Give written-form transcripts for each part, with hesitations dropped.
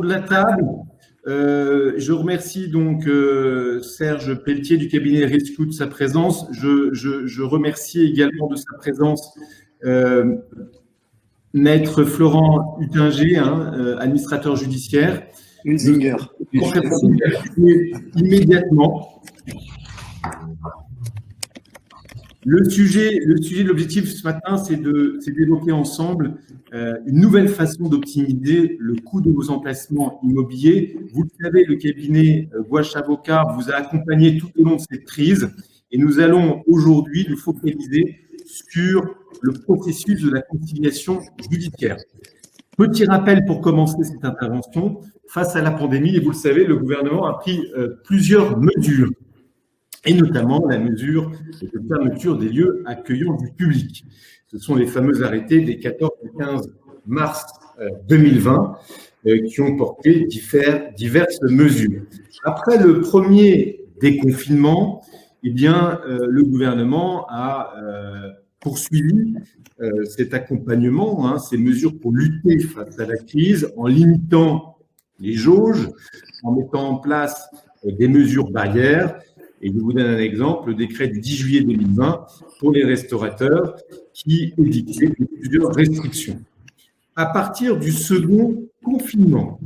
de la table. Je remercie donc Serge Pelletier du cabinet Rescue de sa présence. Je remercie également de sa présence Maître Florent Huttinger, administrateur judiciaire. Hunzinger. Immédiatement. Le sujet de l'objectif ce matin, c'est d'évoquer ensemble une nouvelle façon d'optimiser le coût de vos emplacements immobiliers. Vous le savez, le cabinet Gouache Avocat vous a accompagné tout au long de cette crise et nous allons aujourd'hui nous focaliser sur le processus de la conciliation judiciaire. Petit rappel pour commencer cette intervention. Face à la pandémie, et vous le savez, le gouvernement a pris plusieurs mesures, et notamment la mesure de fermeture des lieux accueillant du public. Ce sont les fameux arrêtés des 14 et 15 mars 2020 qui ont porté diverses mesures. Après le premier déconfinement, eh bien, le gouvernement a poursuivi cet accompagnement, ces mesures pour lutter face à la crise en limitant les jauges, en mettant en place des mesures barrières. Et je vous donne un exemple, le décret du 10 juillet 2020 pour les restaurateurs qui édictait plusieurs restrictions. À partir du second confinement,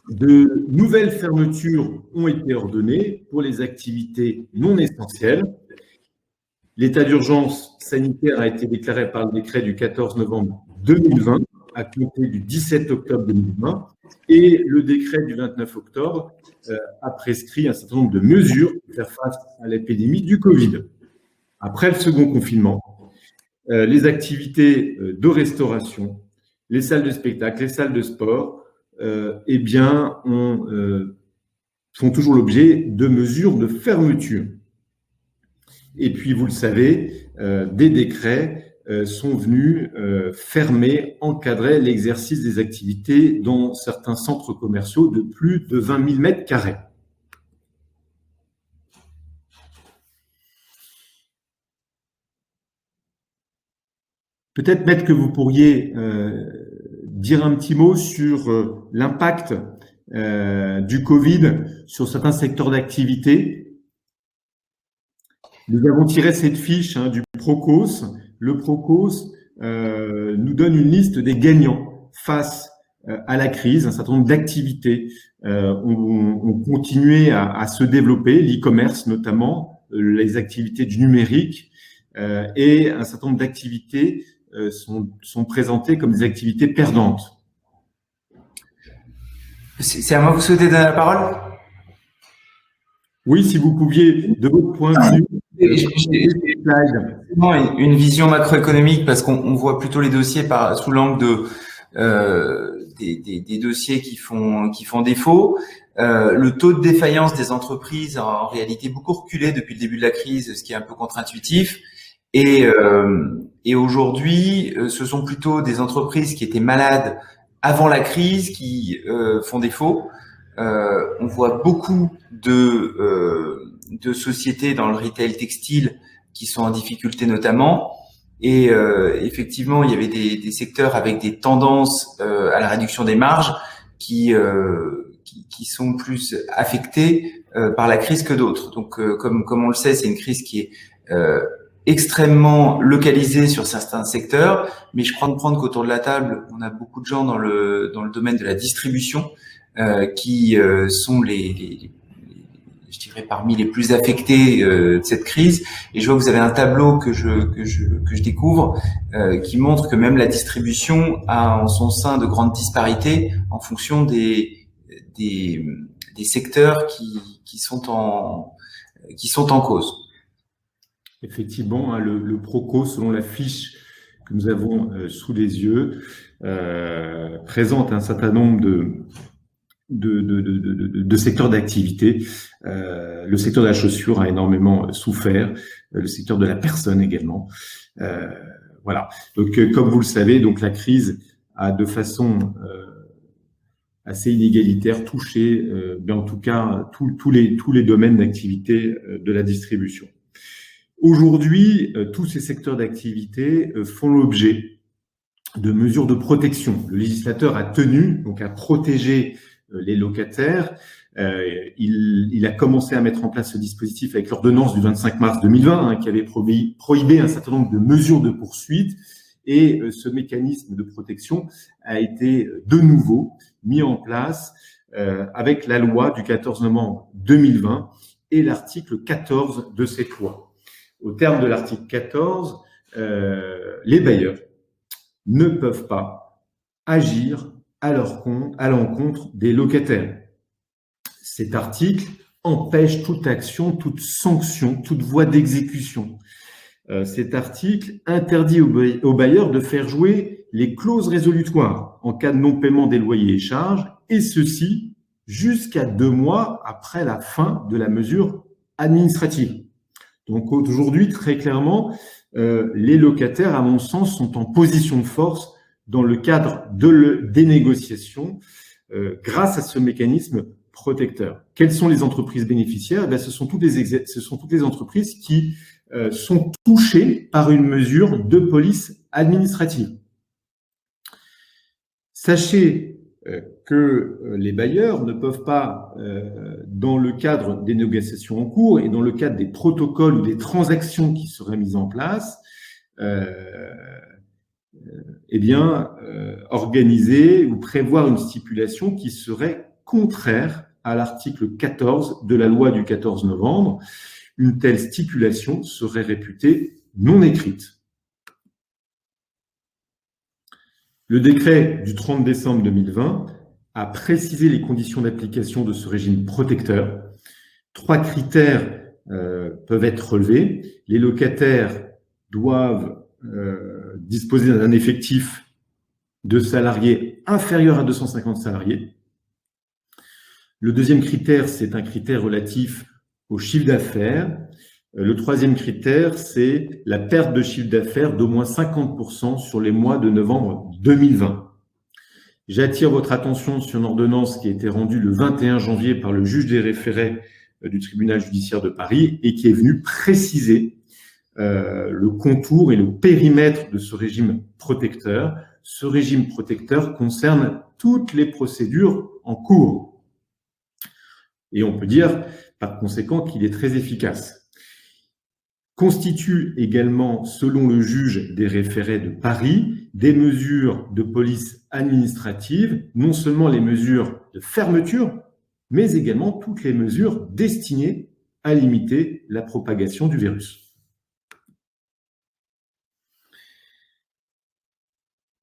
de nouvelles fermetures ont été ordonnées pour les activités non essentielles. L'état d'urgence sanitaire a été déclaré par le décret du 14 novembre 2020 à compter du 17 octobre 2020 et le décret du 29 octobre a prescrit un certain nombre de mesures pour faire face à l'épidémie du Covid. Après le second confinement, les activités de restauration, les salles de spectacle, les salles de sport, eh bien, font toujours l'objet de mesures de fermeture. Et puis, vous le savez, des décrets sont venus fermer, encadrer l'exercice des activités dans certains centres commerciaux de plus de 20 000 mètres carrés. Peut-être, Maître, que vous pourriez dire un petit mot sur l'impact du Covid sur certains secteurs d'activité. Nous avons tiré cette fiche du Procos. Le Procos nous donne une liste des gagnants face à la crise. Un certain nombre d'activités ont continué à se développer, l'e-commerce notamment, les activités du numérique, et un certain nombre d'activités sont présentées comme des activités perdantes. C'est à moi que vous souhaitez donner la parole ? Oui, si vous pouviez, de votre point de vue, une vision macroéconomique, parce qu'on voit plutôt les dossiers sous l'angle des dossiers qui font défaut. Le taux de défaillance des entreprises a en réalité beaucoup reculé depuis le début de la crise, ce qui est un peu contre-intuitif. Et aujourd'hui, ce sont plutôt des entreprises qui étaient malades avant la crise qui font défaut. On voit beaucoup de sociétés dans le retail textile qui sont en difficulté notamment. Et effectivement, il y avait des secteurs avec des tendances à la réduction des marges qui sont plus affectés par la crise que d'autres. Donc, comme on le sait, c'est une crise qui est extrêmement localisée sur certains secteurs. Mais je crois comprendre qu'autour de la table, on a beaucoup de gens dans le domaine de la distribution qui sont je dirais parmi les plus affectés de cette crise. Et je vois que vous avez un tableau que je découvre qui montre que même la distribution a en son sein de grandes disparités en fonction des secteurs qui sont en cause. Effectivement, le Procos, selon la fiche que nous avons sous les yeux, présente un certain nombre de secteurs d'activité. Le secteur de la chaussure a énormément souffert, le secteur de la personne également. Voilà. Donc, comme vous le savez, donc la crise a de façon assez inégalitaire touché, en tout cas, tous les domaines d'activité de la distribution. Aujourd'hui, tous ces secteurs d'activité font l'objet de mesures de protection. Le législateur a tenu donc à protéger les locataires. Il a commencé à mettre en place ce dispositif avec l'ordonnance du 25 mars 2020 qui avait prohibé un certain nombre de mesures de poursuite. Et ce mécanisme de protection a été de nouveau mis en place avec la loi du 14 novembre 2020 et l'article 14 de cette loi. Au terme de l'article 14, les bailleurs ne peuvent pas agir à l'encontre des locataires. Cet article empêche toute action, toute sanction, toute voie d'exécution. Cet article interdit aux bailleurs de faire jouer les clauses résolutoires en cas de non-paiement des loyers et charges, et ceci jusqu'à 2 mois après la fin de la mesure administrative. Donc aujourd'hui, très clairement, les locataires, à mon sens, sont en position de force dans le cadre des négociations grâce à ce mécanisme protecteur. Quelles sont les entreprises bénéficiaires? Ce sont toutes les entreprises qui sont touchées par une mesure de police administrative. Sachez que les bailleurs ne peuvent pas, dans le cadre des négociations en cours et dans le cadre des protocoles ou des transactions qui seraient mises en place, organiser ou prévoir une stipulation qui serait contraire à l'article 14 de la loi du 14 novembre. Une telle stipulation serait réputée non écrite. Le décret du 30 décembre 2020 a précisé les conditions d'application de ce régime protecteur. 3 critères peuvent être relevés. Les locataires doivent disposer d'un effectif de salariés inférieur à 250 salariés. Le deuxième critère, c'est un critère relatif au chiffre d'affaires. Le troisième critère, c'est la perte de chiffre d'affaires d'au moins 50% sur les mois de novembre 2020. J'attire votre attention sur une ordonnance qui a été rendue le 21 janvier par le juge des référés du tribunal judiciaire de Paris et qui est venue préciser le contour et le périmètre de ce régime protecteur. Ce régime protecteur concerne toutes les procédures en cours. Et on peut dire, par conséquent, qu'il est très efficace. Constitue également, selon le juge des référés de Paris, des mesures de police administrative, non seulement les mesures de fermeture, mais également toutes les mesures destinées à limiter la propagation du virus.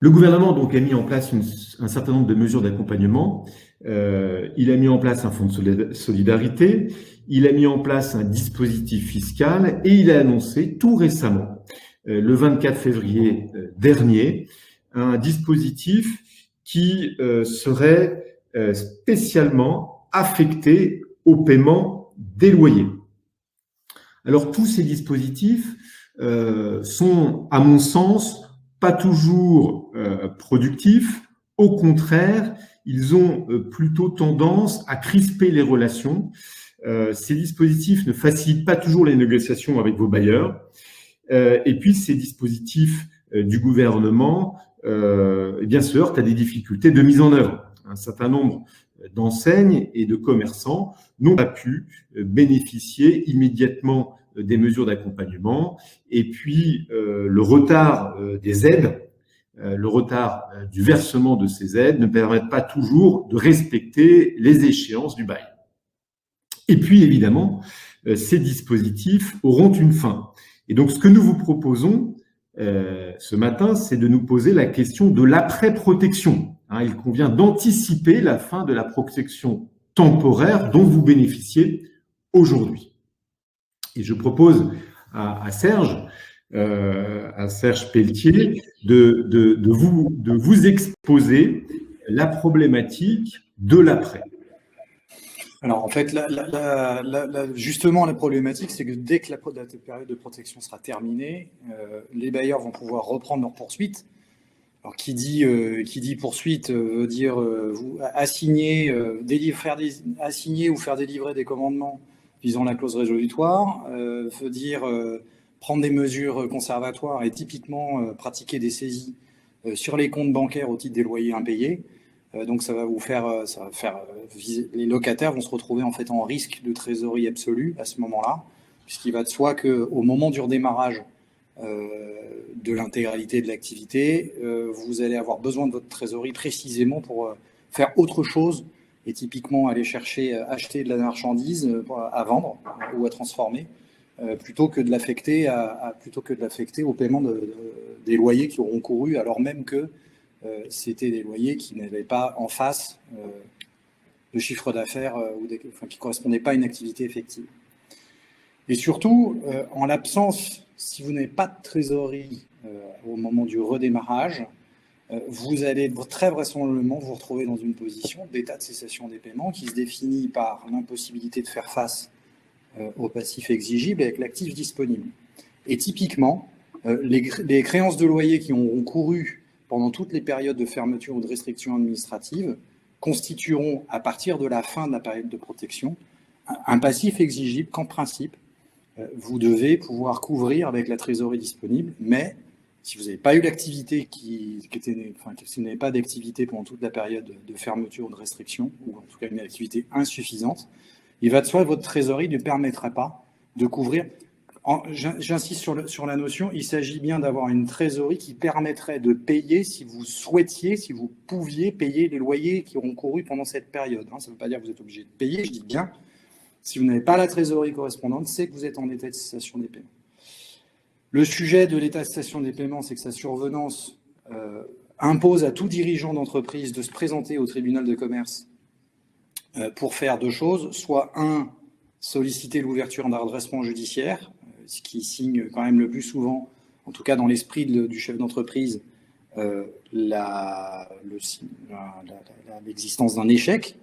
Le gouvernement donc a mis en place un certain nombre de mesures d'accompagnement. Il a mis en place un fonds de solidarité, il a mis en place un dispositif fiscal et il a annoncé tout récemment, le 24 février dernier, un dispositif qui serait spécialement affecté au paiement des loyers. Alors tous ces dispositifs sont, à mon sens, pas toujours productifs. Au contraire, ils ont plutôt tendance à crisper les relations. Ces dispositifs ne facilitent pas toujours les négociations avec vos bailleurs. Et puis, ces dispositifs du gouvernement se heurtent à des difficultés de mise en œuvre. Un certain nombre d'enseignes et de commerçants n'ont pas pu bénéficier immédiatement des mesures d'accompagnement. Et puis, le retard des aides, le retard du versement de ces aides ne permettent pas toujours de respecter les échéances du bail. Et puis, évidemment, ces dispositifs auront une fin. Et donc, ce que nous vous proposons ce matin, c'est de nous poser la question de l'après-protection. Il convient d'anticiper la fin de la protection temporaire dont vous bénéficiez aujourd'hui. Et je propose à Serge Pelletier de vous exposer la problématique de l'après. Alors en fait, justement, la problématique, c'est que dès que la période de protection sera terminée, les bailleurs vont pouvoir reprendre leur poursuite. Alors qui dit poursuite veut dire assigner ou faire délivrer des commandements visant la clause résolutoire, veut dire prendre des mesures conservatoires et typiquement pratiquer des saisies sur les comptes bancaires au titre des loyers impayés. Donc ça va faire les locataires vont se retrouver en fait en risque de trésorerie absolue à ce moment-là, puisqu'il va de soi qu'au moment du redémarrage de l'intégralité de l'activité, vous allez avoir besoin de votre trésorerie précisément pour faire autre chose, et typiquement aller acheter de la marchandise à vendre ou à transformer, plutôt que de l'affecter au paiement des loyers qui auront couru, alors même que c'était des loyers qui n'avaient pas en face de chiffre d'affaires qui ne correspondaient pas à une activité effective. Et surtout, en l'absence, si vous n'avez pas de trésorerie au moment du redémarrage, vous allez très vraisemblablement vous retrouver dans une position d'état de cessation des paiements qui se définit par l'impossibilité de faire face au passif exigible avec l'actif disponible. Et typiquement, les créances de loyer qui auront couru pendant toutes les périodes de fermeture ou de restriction administrative constitueront, à partir de la fin de la période de protection, un passif exigible qu'en principe, vous devez pouvoir couvrir avec la trésorerie disponible, mais si vous n'avez pas eu l'activité si vous n'avez pas d'activité pendant toute la période de fermeture ou de restriction, ou en tout cas une activité insuffisante, il va de soi que votre trésorerie ne permettrait pas de couvrir. J'insiste sur la notion, il s'agit bien d'avoir une trésorerie qui permettrait de payer si vous souhaitiez, si vous pouviez payer les loyers qui auront couru pendant cette période. Ça ne veut pas dire que vous êtes obligé de payer, je dis bien, si vous n'avez pas la trésorerie correspondante, c'est que vous êtes en état de cessation des paiements. Le sujet de l'état de cessation des paiements, c'est que sa survenance impose à tout dirigeant d'entreprise de se présenter au tribunal de commerce pour faire deux choses, soit solliciter l'ouverture d'un redressement judiciaire, ce qui signe quand même le plus souvent, en tout cas dans l'esprit du chef d'entreprise, l'existence d'un échec,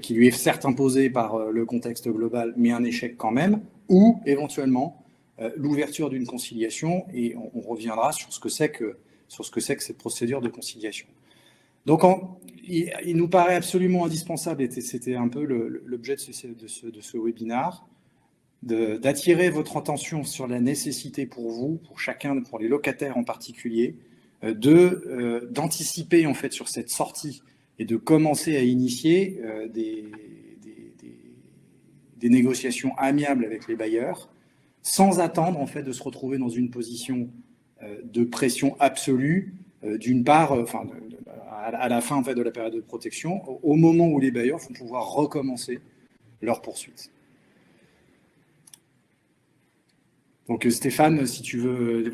qui lui est certes imposé par le contexte global, mais un échec quand même, ou éventuellement l'ouverture d'une conciliation, et on reviendra sur ce que c'est que cette procédure de conciliation. Donc, il nous paraît absolument indispensable, et c'était un peu l'objet de ce webinaire, d'attirer votre attention sur la nécessité pour vous, pour les locataires en particulier, d'anticiper en fait sur cette sortie et de commencer à initier des négociations amiables avec les bailleurs, sans attendre en fait de se retrouver dans une position de pression absolue, d'une part, à la fin en fait de la période de protection, au moment où les bailleurs vont pouvoir recommencer leur poursuite. Donc Stéphane, si tu veux,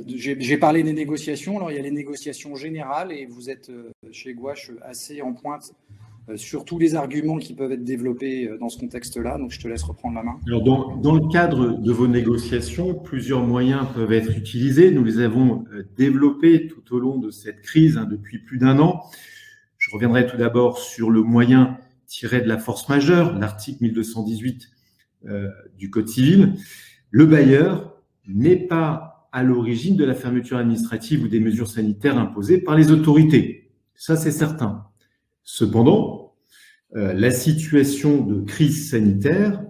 j'ai parlé des négociations, alors il y a les négociations générales et vous êtes chez Gouache assez en pointe sur tous les arguments qui peuvent être développés dans ce contexte-là, donc je te laisse reprendre la main. Alors dans le cadre de vos négociations, plusieurs moyens peuvent être utilisés. Nous les avons développés tout au long de cette crise depuis plus d'un an. Je reviendrai tout d'abord sur le moyen tiré de la force majeure, l'article 1218 du Code civil. Le bailleur n'est pas à l'origine de la fermeture administrative ou des mesures sanitaires imposées par les autorités. Ça, c'est certain. Cependant, la situation de crise sanitaire,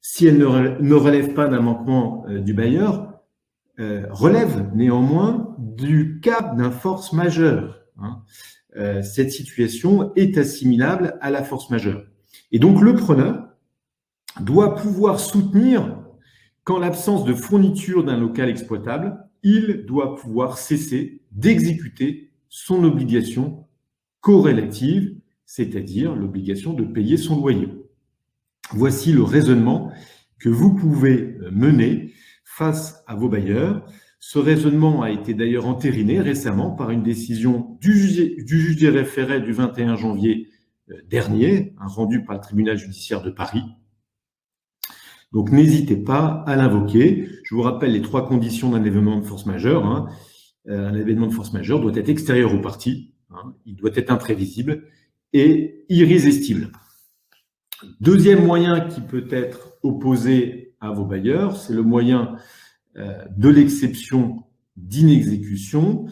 si elle ne relève pas d'un manquement du bailleur, relève néanmoins du cas d'un force majeure. Cette situation est assimilable à la force majeure. Et donc, le preneur doit pouvoir soutenir qu'en l'absence de fourniture d'un local exploitable, il doit pouvoir cesser d'exécuter son obligation corrélative, c'est-à-dire l'obligation de payer son loyer. Voici le raisonnement que vous pouvez mener face à vos bailleurs. Ce raisonnement a été d'ailleurs entériné récemment par une décision du juge des référés du 21 janvier dernier, rendue par le tribunal judiciaire de Paris. Donc, n'hésitez pas à l'invoquer. Je vous rappelle les trois conditions d'un événement de force majeure. Un événement de force majeure doit être extérieur aux parties, il doit être imprévisible et irrésistible. Deuxième moyen qui peut être opposé à vos bailleurs, c'est le moyen de l'exception d'inexécution.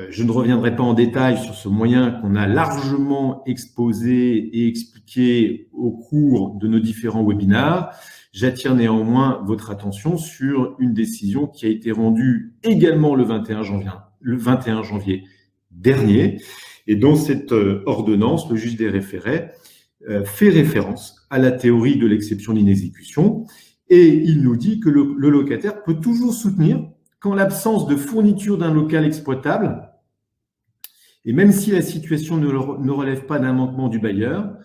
Je ne reviendrai pas en détail sur ce moyen qu'on a largement exposé et expliqué au cours de nos différents webinaires. J'attire néanmoins votre attention sur une décision qui a été rendue également le 21 janvier dernier. Et dans cette ordonnance, le juge des référés fait référence à la théorie de l'exception d'inexécution et il nous dit que le locataire peut toujours soutenir qu'en l'absence de fourniture d'un local exploitable, et même si la situation ne relève pas d'un manquement du bailleur,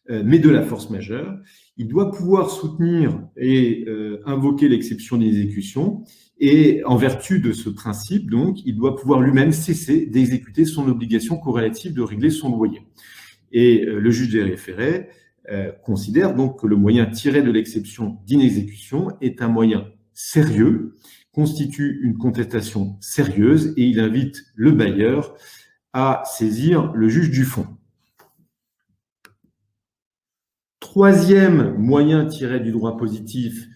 mais de la force majeure, il doit pouvoir soutenir et invoquer l'exception d'inexécution. Et en vertu de ce principe, donc, il doit pouvoir lui-même cesser d'exécuter son obligation corrélative de régler son loyer. Et le juge des référés considère donc que le moyen tiré de l'exception d'inexécution est un moyen sérieux, constitue une contestation sérieuse et il invite le bailleur à saisir le juge du fond. Troisième moyen tiré du droit positif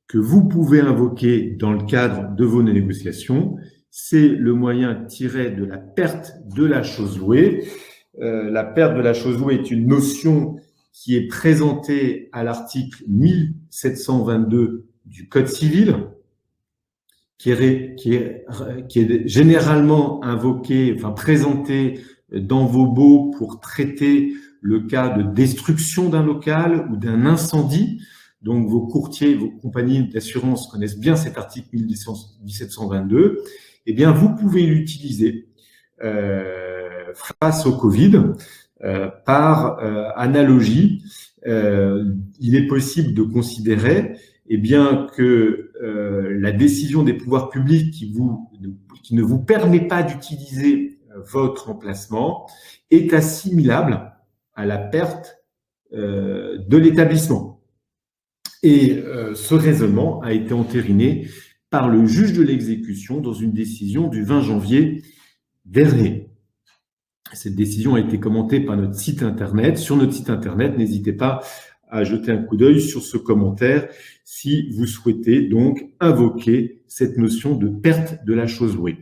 que vous pouvez invoquer dans le cadre de vos négociations, c'est le moyen tiré de la perte de la chose louée. La perte de la chose louée est une notion qui est présentée à l'article 1722 du Code civil, qui est généralement invoquée, enfin présentée dans vos baux pour traiter le cas de destruction d'un local ou d'un incendie. Donc, vos courtiers, vos compagnies d'assurance connaissent bien cet article 1722. Eh bien, vous pouvez l'utiliser face au Covid par analogie. Il est possible de considérer bien que la décision des pouvoirs publics qui ne vous permet pas d'utiliser votre emplacement est assimilable à la perte de l'établissement. Et ce raisonnement a été entériné par le juge de l'exécution dans une décision du 20 janvier dernier. Cette décision a été commentée par notre site internet. Sur notre site internet, n'hésitez pas à jeter un coup d'œil sur ce commentaire si vous souhaitez donc invoquer cette notion de perte de la chose louée.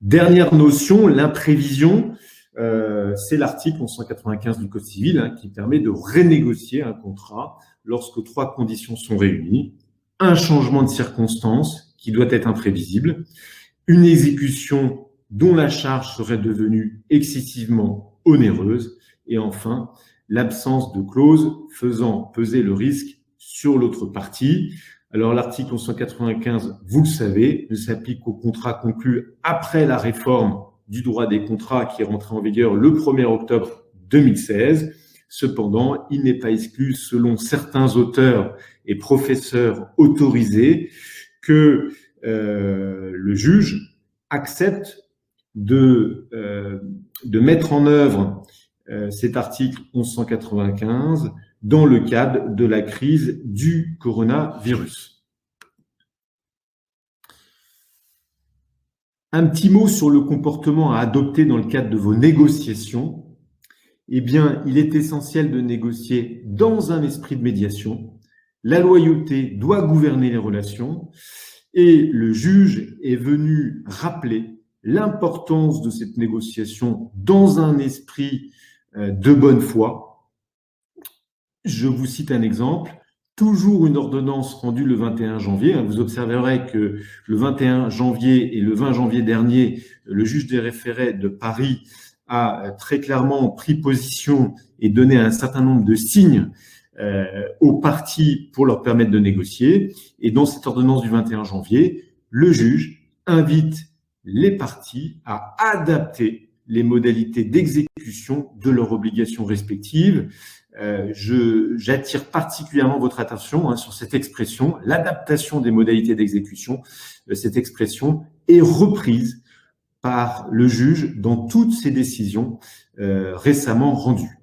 Dernière notion, l'imprévision. C'est l'article 1195 du Code civil qui permet de renégocier un contrat lorsque 3 conditions sont réunies. Un changement de circonstance qui doit être imprévisible, une exécution dont la charge serait devenue excessivement onéreuse et enfin, l'absence de clause faisant peser le risque sur l'autre partie. Alors l'article 1195, vous le savez, ne s'applique qu'aux contrats conclus après la réforme du droit des contrats qui est rentré en vigueur le 1er octobre 2016. Cependant, il n'est pas exclu, selon certains auteurs et professeurs autorisés, que le juge accepte de mettre en œuvre cet article 1195 dans le cadre de la crise du coronavirus. Un petit mot sur le comportement à adopter dans le cadre de vos négociations. Eh bien, il est essentiel de négocier dans un esprit de médiation. La loyauté doit gouverner les relations et le juge est venu rappeler l'importance de cette négociation dans un esprit de bonne foi. Je vous cite un exemple. Toujours une ordonnance rendue le 21 janvier. Vous observerez que le 21 janvier et le 20 janvier dernier, le juge des référés de Paris a très clairement pris position et donné un certain nombre de signes aux parties pour leur permettre de négocier. Et dans cette ordonnance du 21 janvier, le juge invite les parties à adapter les modalités d'exécution de leurs obligations respectives. J'attire particulièrement votre attention sur cette expression, l'adaptation des modalités d'exécution. Cette expression est reprise par le juge dans toutes ses décisions récemment rendues.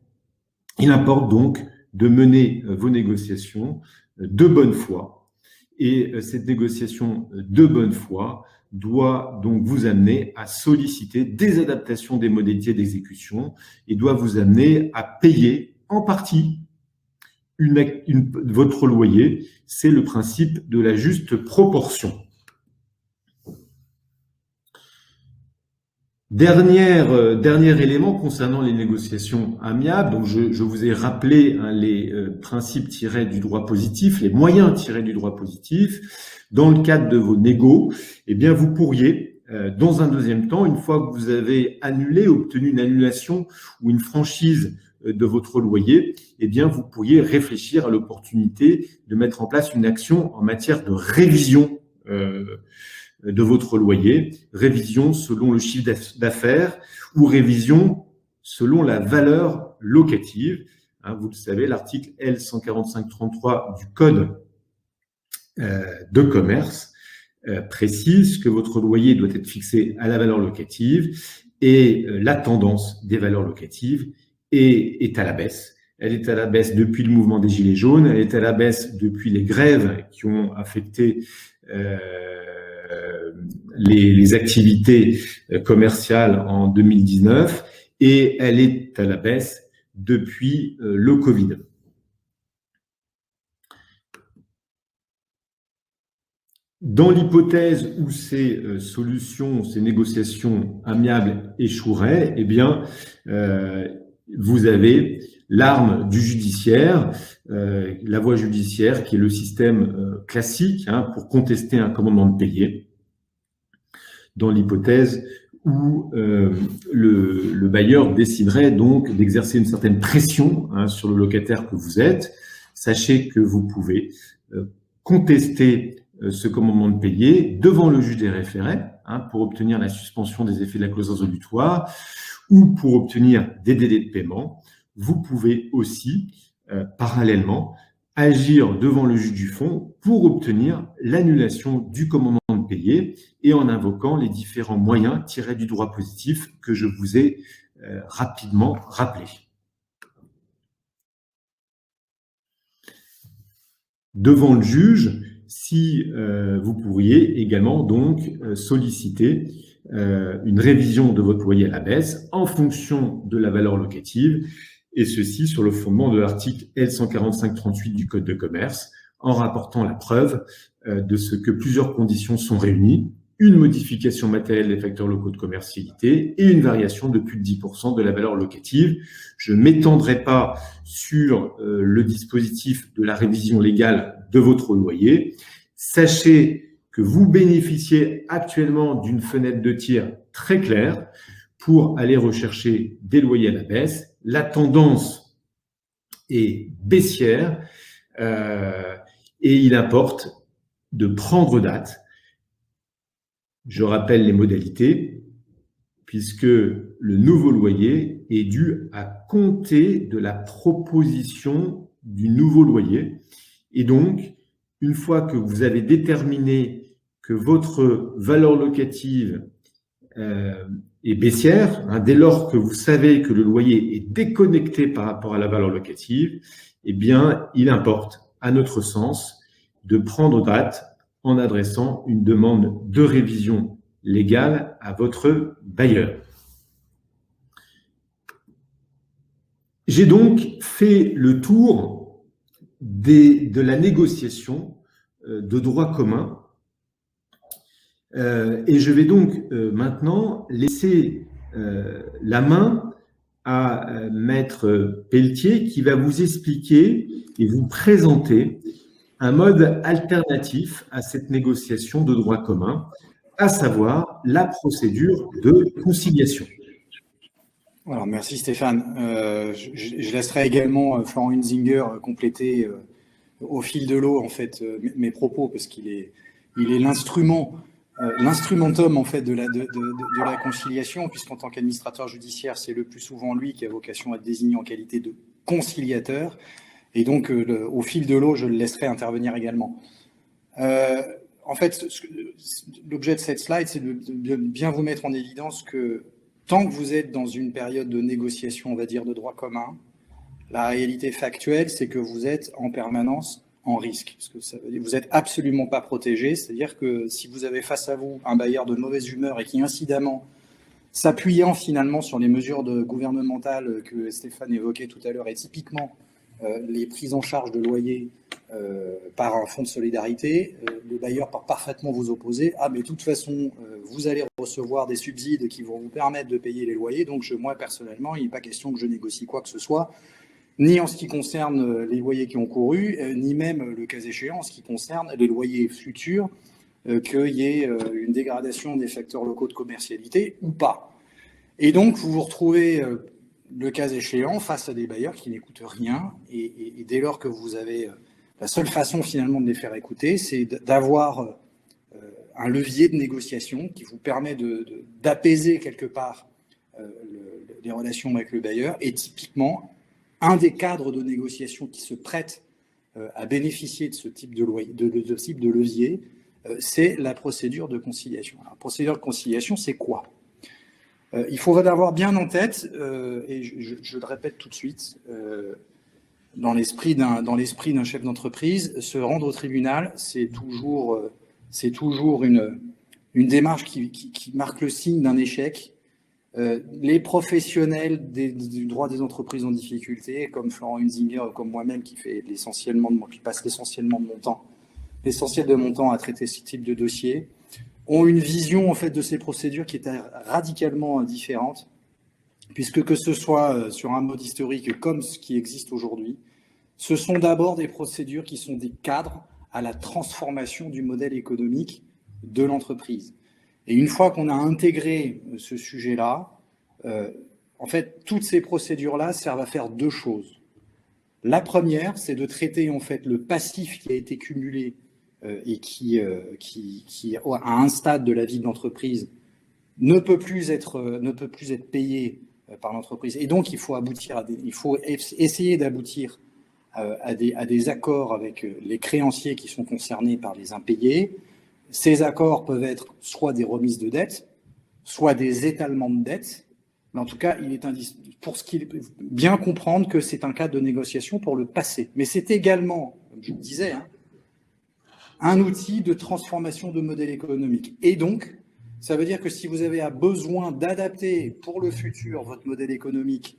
Il importe donc de mener vos négociations de bonne foi. Et cette négociation de bonne foi doit donc vous amener à solliciter des adaptations des modalités d'exécution et doit vous amener à payer en partie votre loyer. C'est le principe de la juste proportion. Dernier élément concernant les négociations amiables. Donc je vous ai rappelé les principes tirés du droit positif, les moyens tirés du droit positif. Dans le cadre de vos négos, eh bien vous pourriez Dans un deuxième temps, une fois que vous avez obtenu une annulation ou une franchise de votre loyer, eh bien, vous pourriez réfléchir à l'opportunité de mettre en place une action en matière de révision de votre loyer, révision selon le chiffre d'affaires ou révision selon la valeur locative. Vous le savez, l'article L145-33 du Code de commerce précise que votre loyer doit être fixé à la valeur locative et la tendance des valeurs locatives est à la baisse. Elle est à la baisse depuis le mouvement des Gilets jaunes, elle est à la baisse depuis les grèves qui ont affecté les activités commerciales en 2019 et elle est à la baisse depuis le Covid. Dans l'hypothèse où ces solutions, ces négociations amiables échoueraient, eh bien, vous avez l'arme du judiciaire, la voie judiciaire qui est le système classique pour contester un commandement de payer. Dans l'hypothèse où le bailleur déciderait donc d'exercer une certaine pression sur le locataire que vous êtes, sachez que vous pouvez contester ce commandement de payer devant le juge des référés pour obtenir la suspension des effets de la clause résolutoire ou pour obtenir des délais de paiement. Vous pouvez aussi, parallèlement, agir devant le juge du fond pour obtenir l'annulation du commandement de payer et en invoquant les différents moyens tirés du droit positif que je vous ai rapidement rappelés. Devant le juge, si vous pourriez également donc solliciter une révision de votre loyer à la baisse en fonction de la valeur locative, et ceci sur le fondement de l'article L145-38 du Code de commerce, en rapportant la preuve de ce que plusieurs conditions sont réunies, une modification matérielle des facteurs locaux de commercialité et une variation de plus de 10% de la valeur locative. Je ne m'étendrai pas sur le dispositif de la révision légale de votre loyer. Sachez que vous bénéficiez actuellement d'une fenêtre de tir très claire pour aller rechercher des loyers à la baisse. La tendance est baissière et il importe de prendre date. Je rappelle les modalités, puisque le nouveau loyer est dû à compter de la proposition du nouveau loyer. Et donc, une fois que vous avez déterminé que votre valeur locative est baissière, dès lors que vous savez que le loyer est déconnecté par rapport à la valeur locative, eh bien, il importe, à notre sens, de prendre date en adressant une demande de révision légale à votre bailleur. J'ai donc fait le tour de la négociation de droit commun et je vais donc maintenant laisser la main à Maître Pelletier qui va vous expliquer et vous présenter un mode alternatif à cette négociation de droit commun, à savoir la procédure de conciliation. Alors, merci Stéphane. Je laisserai également Florent Hunzinger compléter au fil de l'eau en fait mes propos parce qu'il est l'instrumentum en fait de la conciliation, puisqu'en tant qu'administrateur judiciaire, c'est le plus souvent lui qui a vocation à être désigné en qualité de conciliateur. Et donc, au fil de l'eau, je le laisserai intervenir également. En fait, l'objet de cette slide, c'est de bien vous mettre en évidence que tant que vous êtes dans une période de négociation, on va dire, de droit commun, la réalité factuelle, c'est que vous êtes en permanence en risque. Parce que vous n'êtes absolument pas protégé. C'est-à-dire que si vous avez face à vous un bailleur de mauvaise humeur et qui, incidemment, s'appuyant finalement sur les mesures gouvernementales que Stéphane évoquait tout à l'heure, et typiquement les prises en charge de loyers par un fonds de solidarité, le bailleur peut parfaitement vous opposer. Ah, mais de toute façon, vous allez recevoir des subsides qui vont vous permettre de payer les loyers. Donc, moi, personnellement, il n'est pas question que je négocie quoi que ce soit, ni en ce qui concerne les loyers qui ont couru, ni même, le cas échéant, en ce qui concerne les loyers futurs qu'il y ait une dégradation des facteurs locaux de commercialité ou pas. Et donc, vous vous retrouvez, le cas échéant, face à des bailleurs qui n'écoutent rien. Et dès lors que vous avez... la seule façon, finalement, de les faire écouter, c'est d'avoir un levier de négociation qui vous permet d'apaiser quelque part les relations avec le bailleur. Et typiquement, un des cadres de négociation qui se prête à bénéficier de ce type de levier, c'est la procédure de conciliation. Alors, la procédure de conciliation, c'est quoi ? Il faut avoir bien en tête, et je le répète tout de suite, dans l'esprit d'un chef d'entreprise, se rendre au tribunal, c'est toujours une démarche qui marque le signe d'un échec. Les professionnels du droit des entreprises en difficulté, comme Florent Hunzinger, comme moi-même, qui passe l'essentiellement de mon temps à traiter ce type de dossier, ont une vision en fait de ces procédures qui est radicalement différente, puisque que ce soit sur un mode historique comme ce qui existe aujourd'hui, ce sont d'abord des procédures qui sont des cadres à la transformation du modèle économique de l'entreprise. Et une fois qu'on a intégré ce sujet-là, en fait, toutes ces procédures-là servent à faire deux choses. La première, c'est de traiter en fait le passif qui a été cumulé et qui, à un stade de la vie de l'entreprise, ne peut plus être payé par l'entreprise. Et donc, il faut essayer d'aboutir à des accords avec les créanciers qui sont concernés par les impayés. Ces accords peuvent être soit des remises de dettes, soit des étalements de dettes. Mais en tout cas, il est bien comprendre que c'est un cadre de négociation pour le passé. Mais c'est également, comme je le disais, un outil de transformation de modèle économique. Et donc, ça veut dire que si vous avez besoin d'adapter pour le futur votre modèle économique,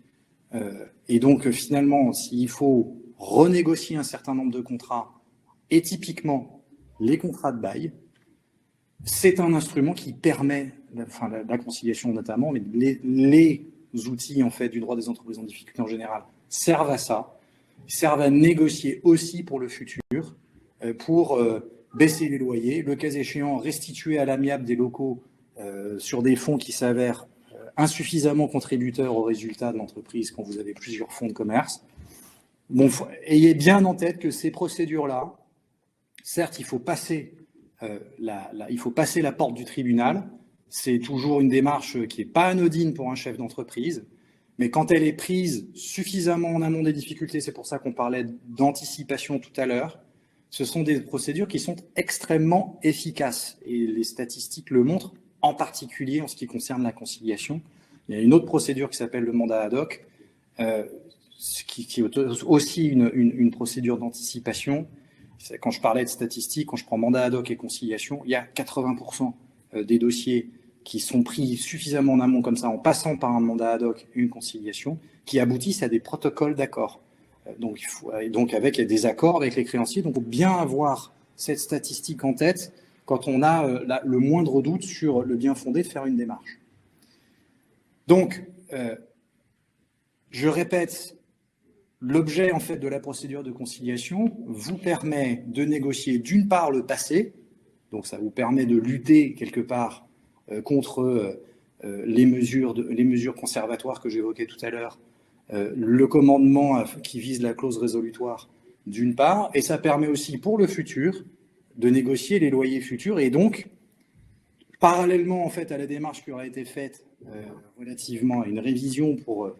et donc finalement, s'il faut renégocier un certain nombre de contrats, et typiquement les contrats de bail, c'est un instrument qui permet, la conciliation notamment, mais les outils en fait du droit des entreprises en difficulté en général servent à ça, servent à négocier aussi pour le futur, pour baisser les loyers, le cas échéant restituer à l'amiable des locaux sur des fonds qui s'avèrent insuffisamment contributeurs aux résultats de l'entreprise quand vous avez plusieurs fonds de commerce. Bon, ayez bien en tête que ces procédures-là, certes, il faut passer la porte du tribunal. C'est toujours une démarche qui n'est pas anodine pour un chef d'entreprise, mais quand elle est prise suffisamment en amont des difficultés, c'est pour ça qu'on parlait d'anticipation tout à l'heure, ce sont des procédures qui sont extrêmement efficaces. Et les statistiques le montrent, en particulier en ce qui concerne la conciliation. Il y a une autre procédure qui s'appelle le mandat ad hoc, qui est aussi une procédure d'anticipation. Quand je parlais de statistiques, quand je prends mandat ad hoc et conciliation, il y a 80% des dossiers qui sont pris suffisamment en amont comme ça, en passant par un mandat ad hoc et une conciliation, qui aboutissent à des protocoles d'accord. Donc avec des accords avec les créanciers. Donc il faut bien avoir cette statistique en tête quand on a le moindre doute sur le bien fondé de faire une démarche. Donc, je répète, l'objet en fait de la procédure de conciliation vous permet de négocier d'une part le passé, donc ça vous permet de lutter quelque part contre les mesures conservatoires que j'évoquais tout à l'heure, le commandement qui vise la clause résolutoire d'une part, et ça permet aussi pour le futur de négocier les loyers futurs, et donc parallèlement en fait à la démarche qui aura été faite relativement à une révision pour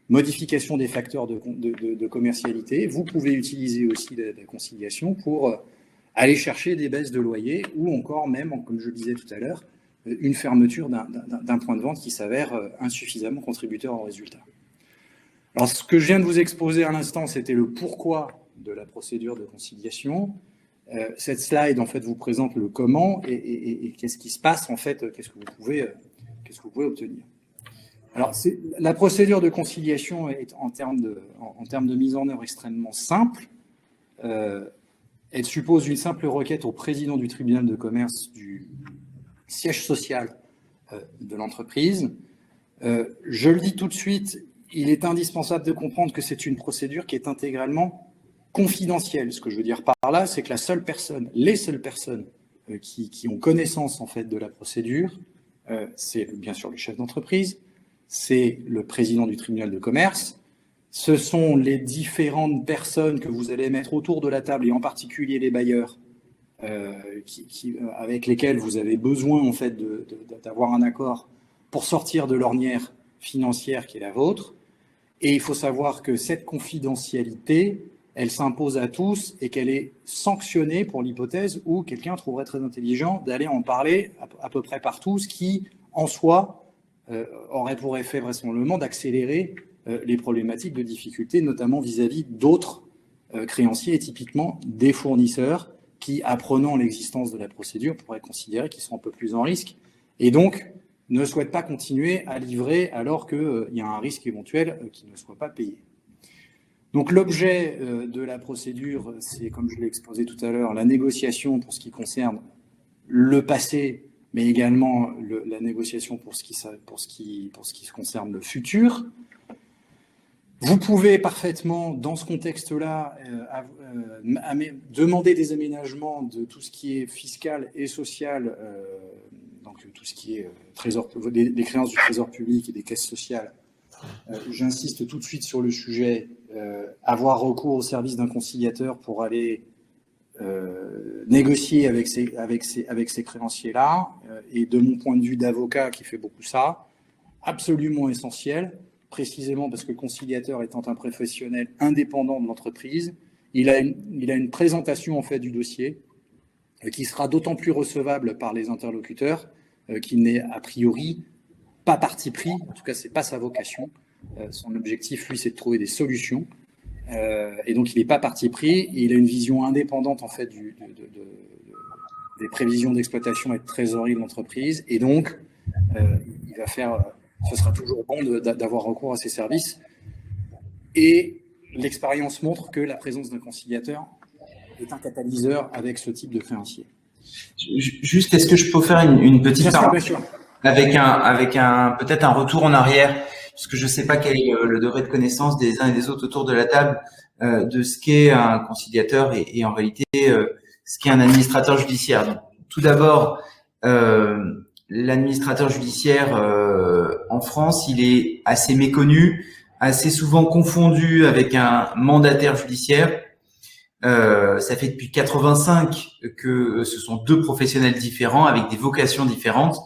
modification des facteurs de commercialité, vous pouvez utiliser aussi la conciliation pour aller chercher des baisses de loyer ou encore même, comme je le disais tout à l'heure, une fermeture d'un point de vente qui s'avère insuffisamment contributeur au résultat. Alors, ce que je viens de vous exposer à l'instant, c'était le pourquoi de la procédure de conciliation. Cette slide, en fait, vous présente le comment et qu'est-ce qui se passe, en fait, qu'est-ce que vous pouvez obtenir. Alors, la procédure de conciliation est en termes de mise en œuvre extrêmement simple. Elle suppose une simple requête au président du tribunal de commerce du siège social de l'entreprise. Je le dis tout de suite, il est indispensable de comprendre que c'est une procédure qui est intégralement confidentielle. Ce que je veux dire par là, c'est que les seules personnes qui ont connaissance en fait de la procédure, c'est bien sûr le chef d'entreprise, c'est le président du tribunal de commerce, ce sont les différentes personnes que vous allez mettre autour de la table, et en particulier les bailleurs, avec lesquels vous avez besoin en fait d'avoir un accord pour sortir de l'ornière financière qui est la vôtre. Et il faut savoir que cette confidentialité, elle s'impose à tous et qu'elle est sanctionnée pour l'hypothèse où quelqu'un trouverait très intelligent d'aller en parler à peu près partout, ce qui, en soi, aurait pour effet vraisemblablement d'accélérer les problématiques de difficulté, notamment vis-à-vis d'autres créanciers, et typiquement des fournisseurs qui, apprenant l'existence de la procédure, pourraient considérer qu'ils sont un peu plus en risque et donc ne souhaitent pas continuer à livrer alors qu'il y a un risque éventuel qui ne soit pas payé. Donc l'objet de la procédure, c'est, comme je l'ai exposé tout à l'heure, la négociation pour ce qui concerne le passé, mais également la négociation pour ce qui concerne le futur. Vous pouvez parfaitement, dans ce contexte-là, demander des aménagements de tout ce qui est fiscal et social, donc tout ce qui est des créances du trésor public et des caisses sociales. J'insiste tout de suite sur le sujet, avoir recours au service d'un conciliateur pour aller négocier avec ces créanciers-là, et de mon point de vue d'avocat qui fait beaucoup ça, absolument essentiel, précisément parce que le conciliateur étant un professionnel indépendant de l'entreprise, il a une présentation en fait du dossier qui sera d'autant plus recevable par les interlocuteurs qu'il n'est a priori pas parti pris, en tout cas c'est pas sa vocation. Son objectif, lui, c'est de trouver des solutions, et donc il n'est pas parti pris, et il a une vision indépendante en fait des prévisions d'exploitation et de trésorerie de l'entreprise, et donc il va faire, ce sera toujours bon d'avoir recours à ces services. Et l'expérience montre que la présence d'un conciliateur est un catalyseur avec ce type de créancier. Juste, est-ce que je peux faire une petite parenthèse avec peut-être un retour en arrière, parce que je ne sais pas quel est le degré de connaissance des uns et des autres autour de la table de ce qu'est un conciliateur et en réalité ce qu'est un administrateur judiciaire. Donc, tout d'abord, l'administrateur judiciaire en France, il est assez méconnu, assez souvent confondu avec un mandataire judiciaire. Ça fait depuis 85 que ce sont deux professionnels différents avec des vocations différentes.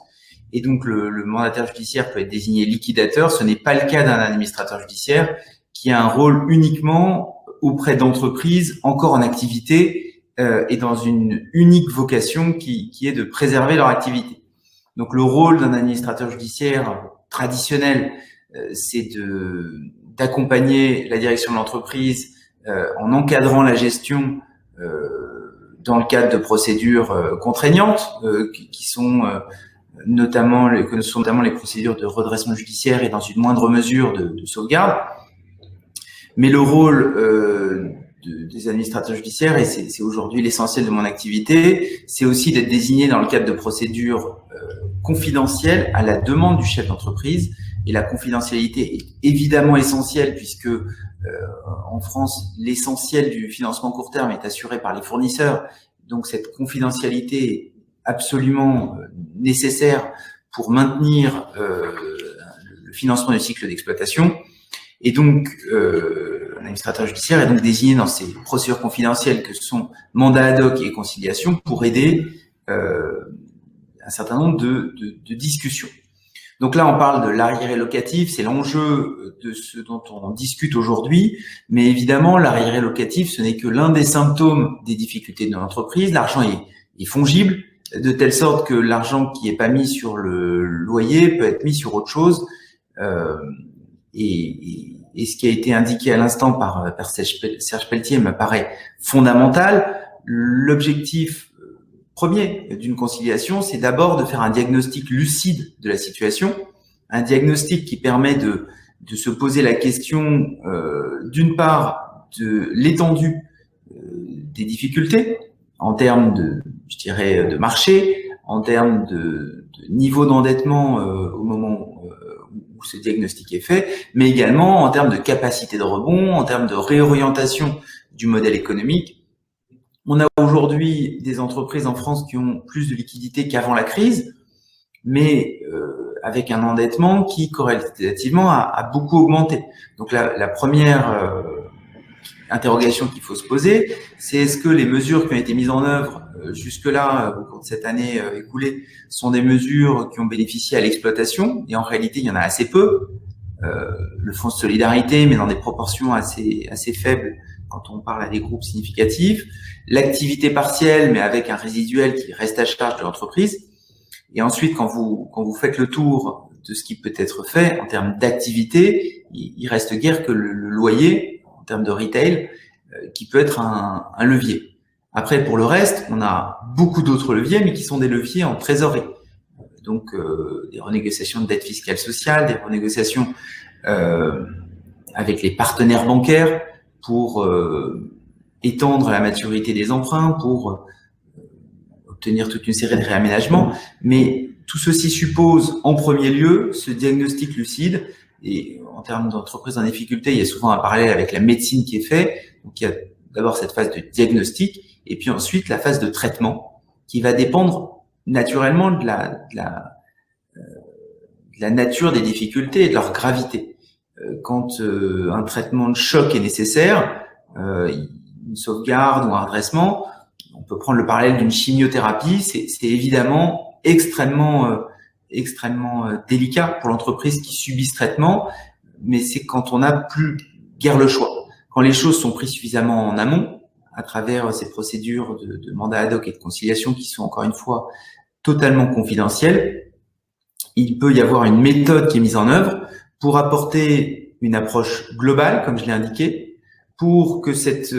Et donc, le mandataire judiciaire peut être désigné liquidateur. Ce n'est pas le cas d'un administrateur judiciaire qui a un rôle uniquement auprès d'entreprises encore en activité et dans une unique vocation qui est de préserver leur activité. Donc, le rôle d'un administrateur judiciaire traditionnel, c'est d'accompagner la direction de l'entreprise en encadrant la gestion dans le cadre de procédures contraignantes qui sont notamment les procédures de redressement judiciaire et dans une moindre mesure de sauvegarde. Mais le rôle des administrateurs judiciaires, et c'est aujourd'hui l'essentiel de mon activité, c'est aussi d'être désigné dans le cadre de procédures confidentielles à la demande du chef d'entreprise. Et la confidentialité est évidemment essentielle puisque en France, l'essentiel du financement court terme est assuré par les fournisseurs. Donc cette confidentialité est absolument nécessaire pour maintenir le financement du cycle d'exploitation. Et donc, l'administrateur judiciaire est donc désigné dans ces procédures confidentielles que sont mandat ad hoc et conciliation pour aider un certain nombre de discussions. Donc là, on parle de l'arriéré locatif, c'est l'enjeu de ce dont on discute aujourd'hui. Mais évidemment, l'arriéré locatif, ce n'est que l'un des symptômes des difficultés de l'entreprise. L'argent est fongible, de telle sorte que l'argent qui est pas mis sur le loyer peut être mis sur autre chose. Et ce qui a été indiqué à l'instant par Serge Pelletier me paraît fondamental. L'objectif premier d'une conciliation, c'est d'abord de faire un diagnostic lucide de la situation, un diagnostic qui permet de se poser la question, d'une part, de l'étendue des difficultés en termes de marché, en termes de niveau d'endettement au moment où ce diagnostic est fait, mais également en termes de capacité de rebond, en termes de réorientation du modèle économique On a aujourd'hui des entreprises en France qui ont plus de liquidités qu'avant la crise, mais avec un endettement qui, corrélativement, a beaucoup augmenté. Donc la première interrogation qu'il faut se poser, c'est est-ce que les mesures qui ont été mises en œuvre jusque-là, au cours de cette année écoulée, sont des mesures qui ont bénéficié à l'exploitation, et en réalité, il y en a assez peu. Le fonds de solidarité, mais dans des proportions assez faibles quand on parle à des groupes significatifs. L'activité partielle, mais avec un résiduel qui reste à charge de l'entreprise. Et ensuite, quand vous faites le tour de ce qui peut être fait en termes d'activité, il reste guère que le loyer, en termes de retail, qui peut être un levier. Après, pour le reste, on a beaucoup d'autres leviers, mais qui sont des leviers en trésorerie. Donc, des renégociations de dette fiscale sociale, des renégociations avec les partenaires bancaires pour étendre la maturité des emprunts, pour obtenir toute une série de réaménagements. Mais tout ceci suppose, en premier lieu, ce diagnostic lucide. Et en termes d'entreprise en difficulté, il y a souvent un parallèle avec la médecine qui est fait. Donc, il y a d'abord cette phase de diagnostic, et puis ensuite la phase de traitement, qui va dépendre naturellement de la nature des difficultés et de leur gravité. Quand un traitement de choc est nécessaire, une sauvegarde ou un redressement, on peut prendre le parallèle d'une chimiothérapie, c'est évidemment extrêmement délicat pour l'entreprise qui subit ce traitement, mais c'est quand on n'a plus guère le choix. Quand les choses sont prises suffisamment en amont, à travers ces procédures de mandat ad hoc et de conciliation qui sont encore une fois totalement confidentielles, il peut y avoir une méthode qui est mise en œuvre pour apporter une approche globale, comme je l'ai indiqué, pour que cette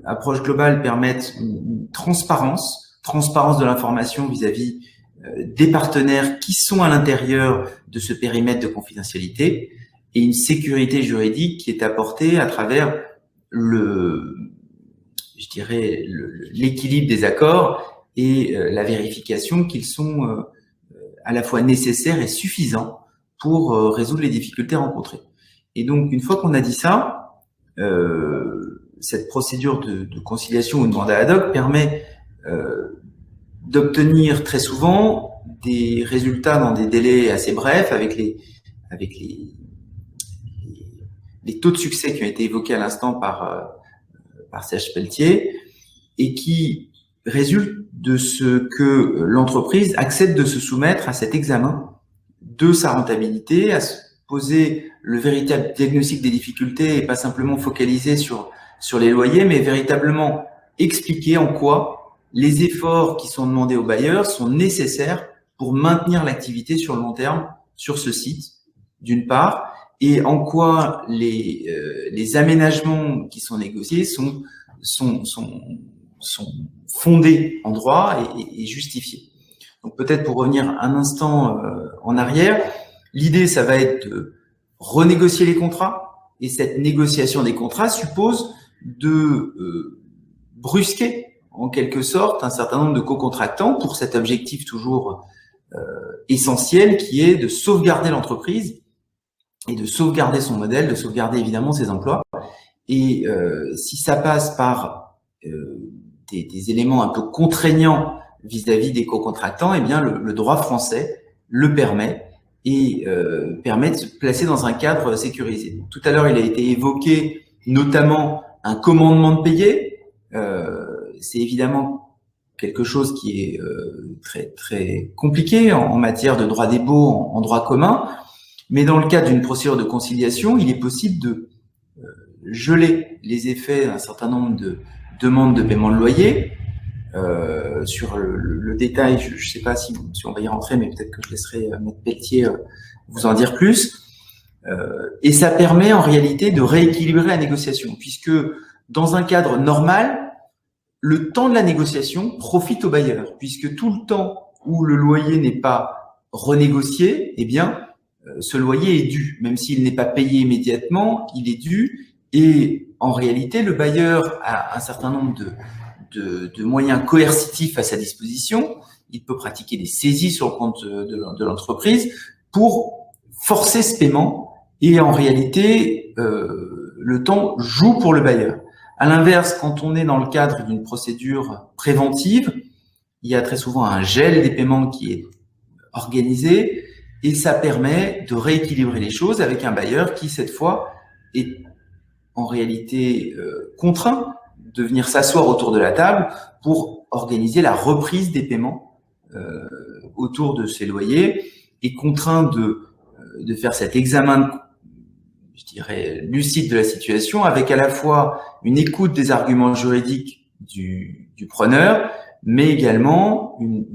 approche globale permette une transparence de l'information vis-à-vis des partenaires qui sont à l'intérieur de ce périmètre de confidentialité, et une sécurité juridique qui est apportée à travers l'équilibre des accords et la vérification qu'ils sont à la fois nécessaires et suffisants pour résoudre les difficultés rencontrées. Et donc, une fois qu'on a dit ça, cette procédure de conciliation ou de mandat ad hoc permet d'obtenir très souvent des résultats dans des délais assez brefs avec les taux de succès qui ont été évoqués à l'instant par Serge Pelletier, et qui résulte de ce que l'entreprise accepte de se soumettre à cet examen de sa rentabilité, à se poser le véritable diagnostic des difficultés et pas simplement focaliser sur les loyers, mais véritablement expliquer en quoi les efforts qui sont demandés aux bailleurs sont nécessaires pour maintenir l'activité sur le long terme sur ce site, d'une part, et en quoi les aménagements qui sont négociés sont fondés en droit et justifiés. Donc peut-être pour revenir un instant en arrière, l'idée, ça va être de renégocier les contrats, et cette négociation des contrats suppose de brusquer en quelque sorte un certain nombre de co-contractants pour cet objectif toujours essentiel qui est de sauvegarder l'entreprise et de sauvegarder son modèle, de sauvegarder évidemment ses emplois. Et si ça passe par des éléments un peu contraignants vis-à-vis des co-contractants, eh bien le droit français le permet et permet de se placer dans un cadre sécurisé. Tout à l'heure, il a été évoqué notamment un commandement de payer. C'est évidemment quelque chose qui est très très compliqué en matière de droit des baux en droit commun, mais dans le cadre d'une procédure de conciliation, il est possible de geler les effets d'un certain nombre de demandes de paiement de loyer. Sur le détail, je ne sais pas si on va y rentrer, mais peut-être que je laisserai Maître Pelletier vous en dire plus. Et ça permet en réalité de rééquilibrer la négociation, puisque dans un cadre normal, le temps de la négociation profite au bailleur, puisque tout le temps où le loyer n'est pas renégocié, eh bien, ce loyer est dû. Même s'il n'est pas payé immédiatement, il est dû. Et en réalité, le bailleur a un certain nombre de moyens coercitifs à sa disposition. Il peut pratiquer des saisies sur le compte de l'entreprise pour forcer ce paiement. Et en réalité, le temps joue pour le bailleur. À l'inverse, quand on est dans le cadre d'une procédure préventive, il y a très souvent un gel des paiements qui est organisé et ça permet de rééquilibrer les choses avec un bailleur qui, cette fois, est en réalité contraint de venir s'asseoir autour de la table pour organiser la reprise des paiements autour de ses loyers et contraint de faire cet examen, je dirais, lucide de la situation avec à la fois une écoute des arguments juridiques du preneur, mais également une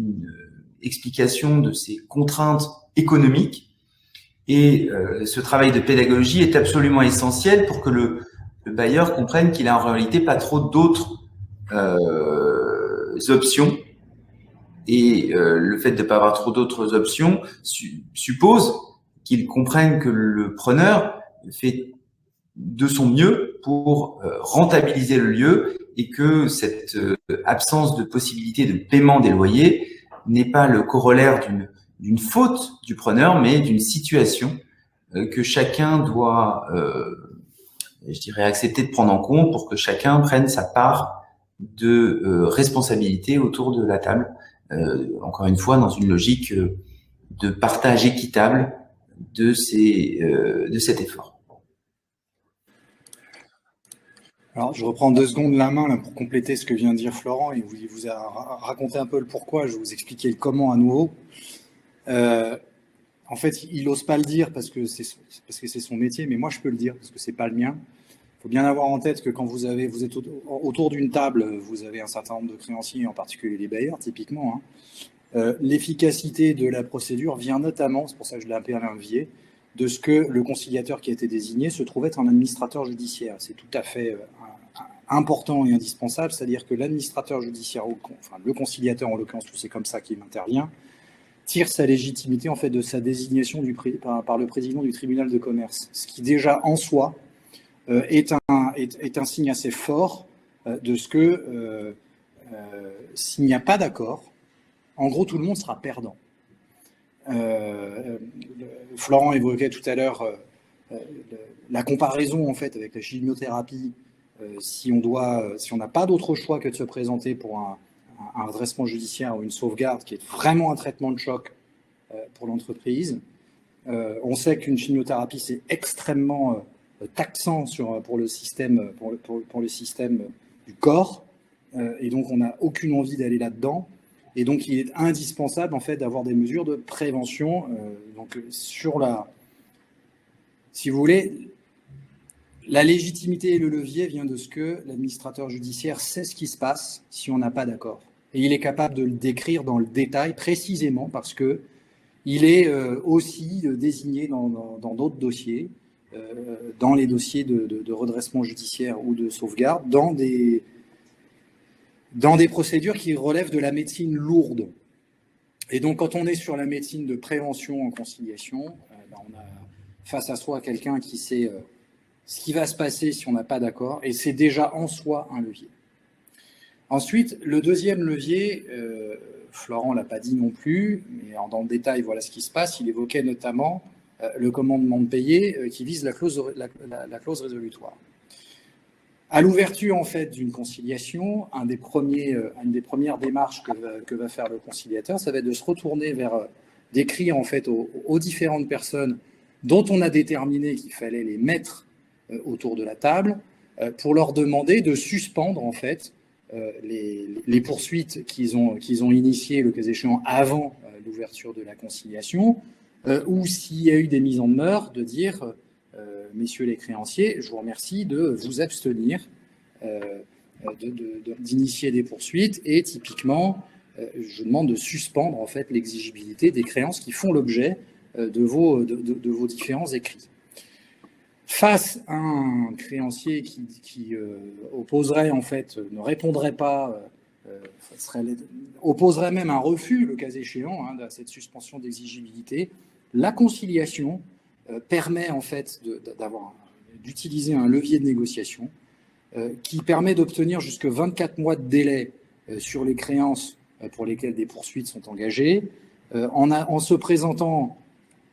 explication de ses contraintes économiques. Et ce travail de pédagogie est absolument essentiel pour que le bailleur comprenne qu'il a en réalité pas trop d'autres options. Et le fait de ne pas avoir trop d'autres options suppose qu'il comprenne que le preneur fait de son mieux pour rentabiliser le lieu et que cette absence de possibilité de paiement des loyers n'est pas le corollaire d'une faute du preneur, mais d'une situation que chacun doit, je dirais, accepter de prendre en compte pour que chacun prenne sa part de responsabilité autour de la table. Encore une fois, dans une logique de partage équitable de cet effort. Alors, je reprends 2 secondes la main là, pour compléter ce que vient de dire Florent. Il vous a raconté un peu le pourquoi, je vais vous expliquer le comment à nouveau. En fait, il n'ose pas le dire parce que c'est son métier, mais moi je peux le dire parce que c'est pas le mien. Il faut bien avoir en tête que quand vous êtes autour d'une table, vous avez un certain nombre de créanciers, en particulier les bailleurs, typiquement. L'efficacité de la procédure vient notamment, c'est pour ça que je l'ai appelé un levier, de ce que le conciliateur qui a été désigné se trouve être un administrateur judiciaire. C'est tout à fait important et indispensable, c'est-à-dire que l'administrateur judiciaire, enfin le conciliateur en l'occurrence, c'est comme ça qu'il intervient, tire sa légitimité en fait de sa désignation par le président du tribunal de commerce, ce qui déjà en soi est un signe assez fort de ce que s'il n'y a pas d'accord, en gros tout le monde sera perdant. Florent évoquait tout à l'heure la comparaison en fait avec la chimiothérapie. Si on n'a pas d'autre choix que de se présenter pour un redressement judiciaire ou une sauvegarde qui est vraiment un traitement de choc pour l'entreprise, on sait qu'une chimiothérapie c'est extrêmement taxant pour le système du corps, et donc on n'a aucune envie d'aller là-dedans. Et donc, il est indispensable, en fait, d'avoir des mesures de prévention. Si vous voulez, la légitimité et le levier vient de ce que l'administrateur judiciaire sait ce qui se passe si on n'a pas d'accord. Et il est capable de le décrire dans le détail précisément parce que il est aussi désigné dans d'autres dossiers, dans les dossiers de redressement judiciaire ou de sauvegarde, dans des procédures qui relèvent de la médecine lourde. Et donc, quand on est sur la médecine de prévention en conciliation, on a face à soi quelqu'un qui sait ce qui va se passer si on n'a pas d'accord, et c'est déjà en soi un levier. Ensuite, le deuxième levier, Florent ne l'a pas dit non plus, mais dans le détail, voilà ce qui se passe. Il évoquait notamment le commandement de payer qui vise la clause résolutoire. À l'ouverture en fait d'une conciliation, une des premières démarches que va faire le conciliateur, ça va être de se retourner d'écrire en fait aux différentes personnes dont on a déterminé qu'il fallait les mettre autour de la table pour leur demander de suspendre en fait les poursuites qu'ils ont initiées le cas échéant avant l'ouverture de la conciliation, ou s'il y a eu des mises en demeure, de dire messieurs les créanciers, je vous remercie de vous abstenir d'initier des poursuites et typiquement, je demande de suspendre en fait l'exigibilité des créances qui font l'objet de vos différents écrits. Face à un créancier qui opposerait en fait, ne répondrait pas, opposerait même un refus le cas échéant à cette suspension d'exigibilité, la conciliation permet en fait d'utiliser un levier de négociation qui permet d'obtenir jusque 24 mois de délai sur les créances pour lesquelles des poursuites sont engagées, en se présentant,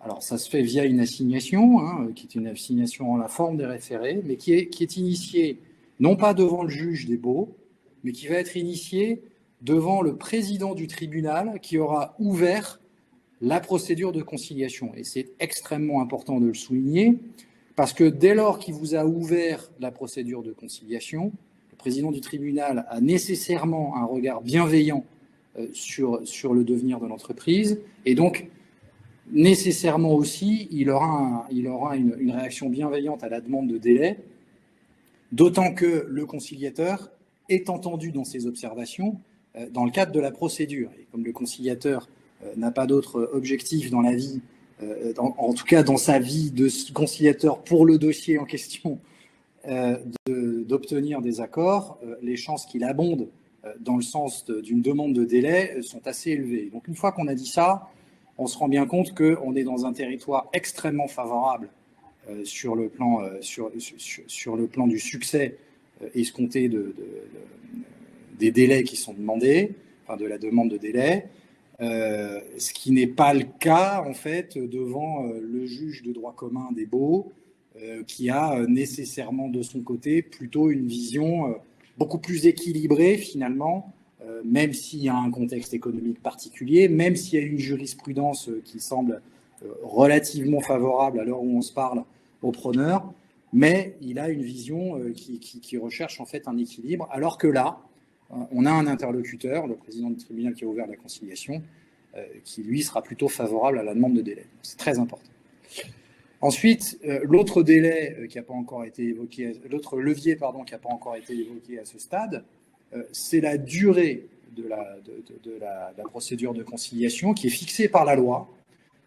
alors ça se fait via une assignation, qui est une assignation en la forme des référés, mais qui est initiée non pas devant le juge des baux, mais qui va être initié devant le président du tribunal qui aura ouvert la procédure de conciliation. Et c'est extrêmement important de le souligner, parce que dès lors qu'il vous a ouvert la procédure de conciliation, le président du tribunal a nécessairement un regard bienveillant sur le devenir de l'entreprise, et donc nécessairement aussi, il aura une réaction bienveillante à la demande de délai, d'autant que le conciliateur est entendu dans ses observations dans le cadre de la procédure. Et comme le conciliateur n'a pas d'autre objectif dans la vie, en tout cas dans sa vie de conciliateur pour le dossier en question, d'obtenir des accords, les chances qu'il abonde dans le sens d'une demande de délai sont assez élevées. Donc une fois qu'on a dit ça, on se rend bien compte qu'on est dans un territoire extrêmement favorable sur le plan du succès escompté des délais qui sont demandés, enfin de la demande de délai, ce qui n'est pas le cas en fait devant le juge de droit commun des baux, qui a nécessairement de son côté plutôt une vision beaucoup plus équilibrée finalement, même s'il y a un contexte économique particulier, même s'il y a une jurisprudence qui semble relativement favorable à l'heure où on se parle aux preneurs, mais il a une vision qui recherche en fait un équilibre, alors que là, on a un interlocuteur, le président du tribunal qui a ouvert la conciliation, qui lui sera plutôt favorable à la demande de délai. C'est très important. Ensuite, l'autre délai qui n'a pas encore été évoqué, l'autre levier qui n'a pas encore été évoqué à ce stade, c'est la durée de la procédure de conciliation qui est fixée par la loi.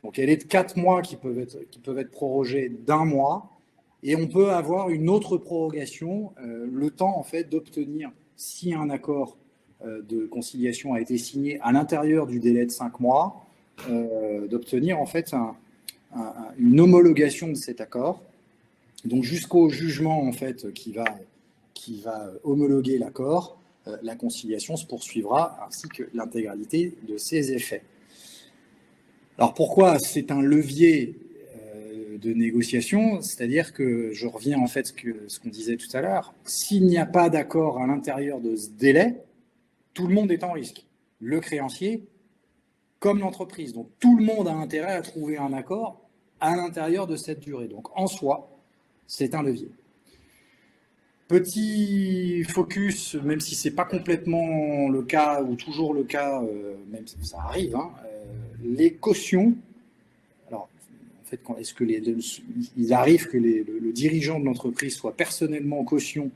Donc elle est de 4 mois qui peuvent être prorogés d'1 mois, et on peut avoir une autre prorogation, le temps en fait d'obtenir, si un accord de conciliation a été signé à l'intérieur du délai de 5 mois, d'obtenir en fait une homologation de cet accord, donc jusqu'au jugement en fait qui va homologuer l'accord, la conciliation se poursuivra ainsi que l'intégralité de ses effets. Alors pourquoi c'est un levier de négociation? C'est-à-dire que je reviens en fait ce qu'on disait tout à l'heure, s'il n'y a pas d'accord à l'intérieur de ce délai, tout le monde est en risque, le créancier comme l'entreprise. Donc tout le monde a intérêt à trouver un accord à l'intérieur de cette durée. Donc en soi, c'est un levier. Petit focus, même si ce n'est pas complètement le cas, ou toujours le cas, même si ça arrive, les cautions. Alors, en fait, est-ce que il arrive que le dirigeant de l'entreprise soit personnellement caution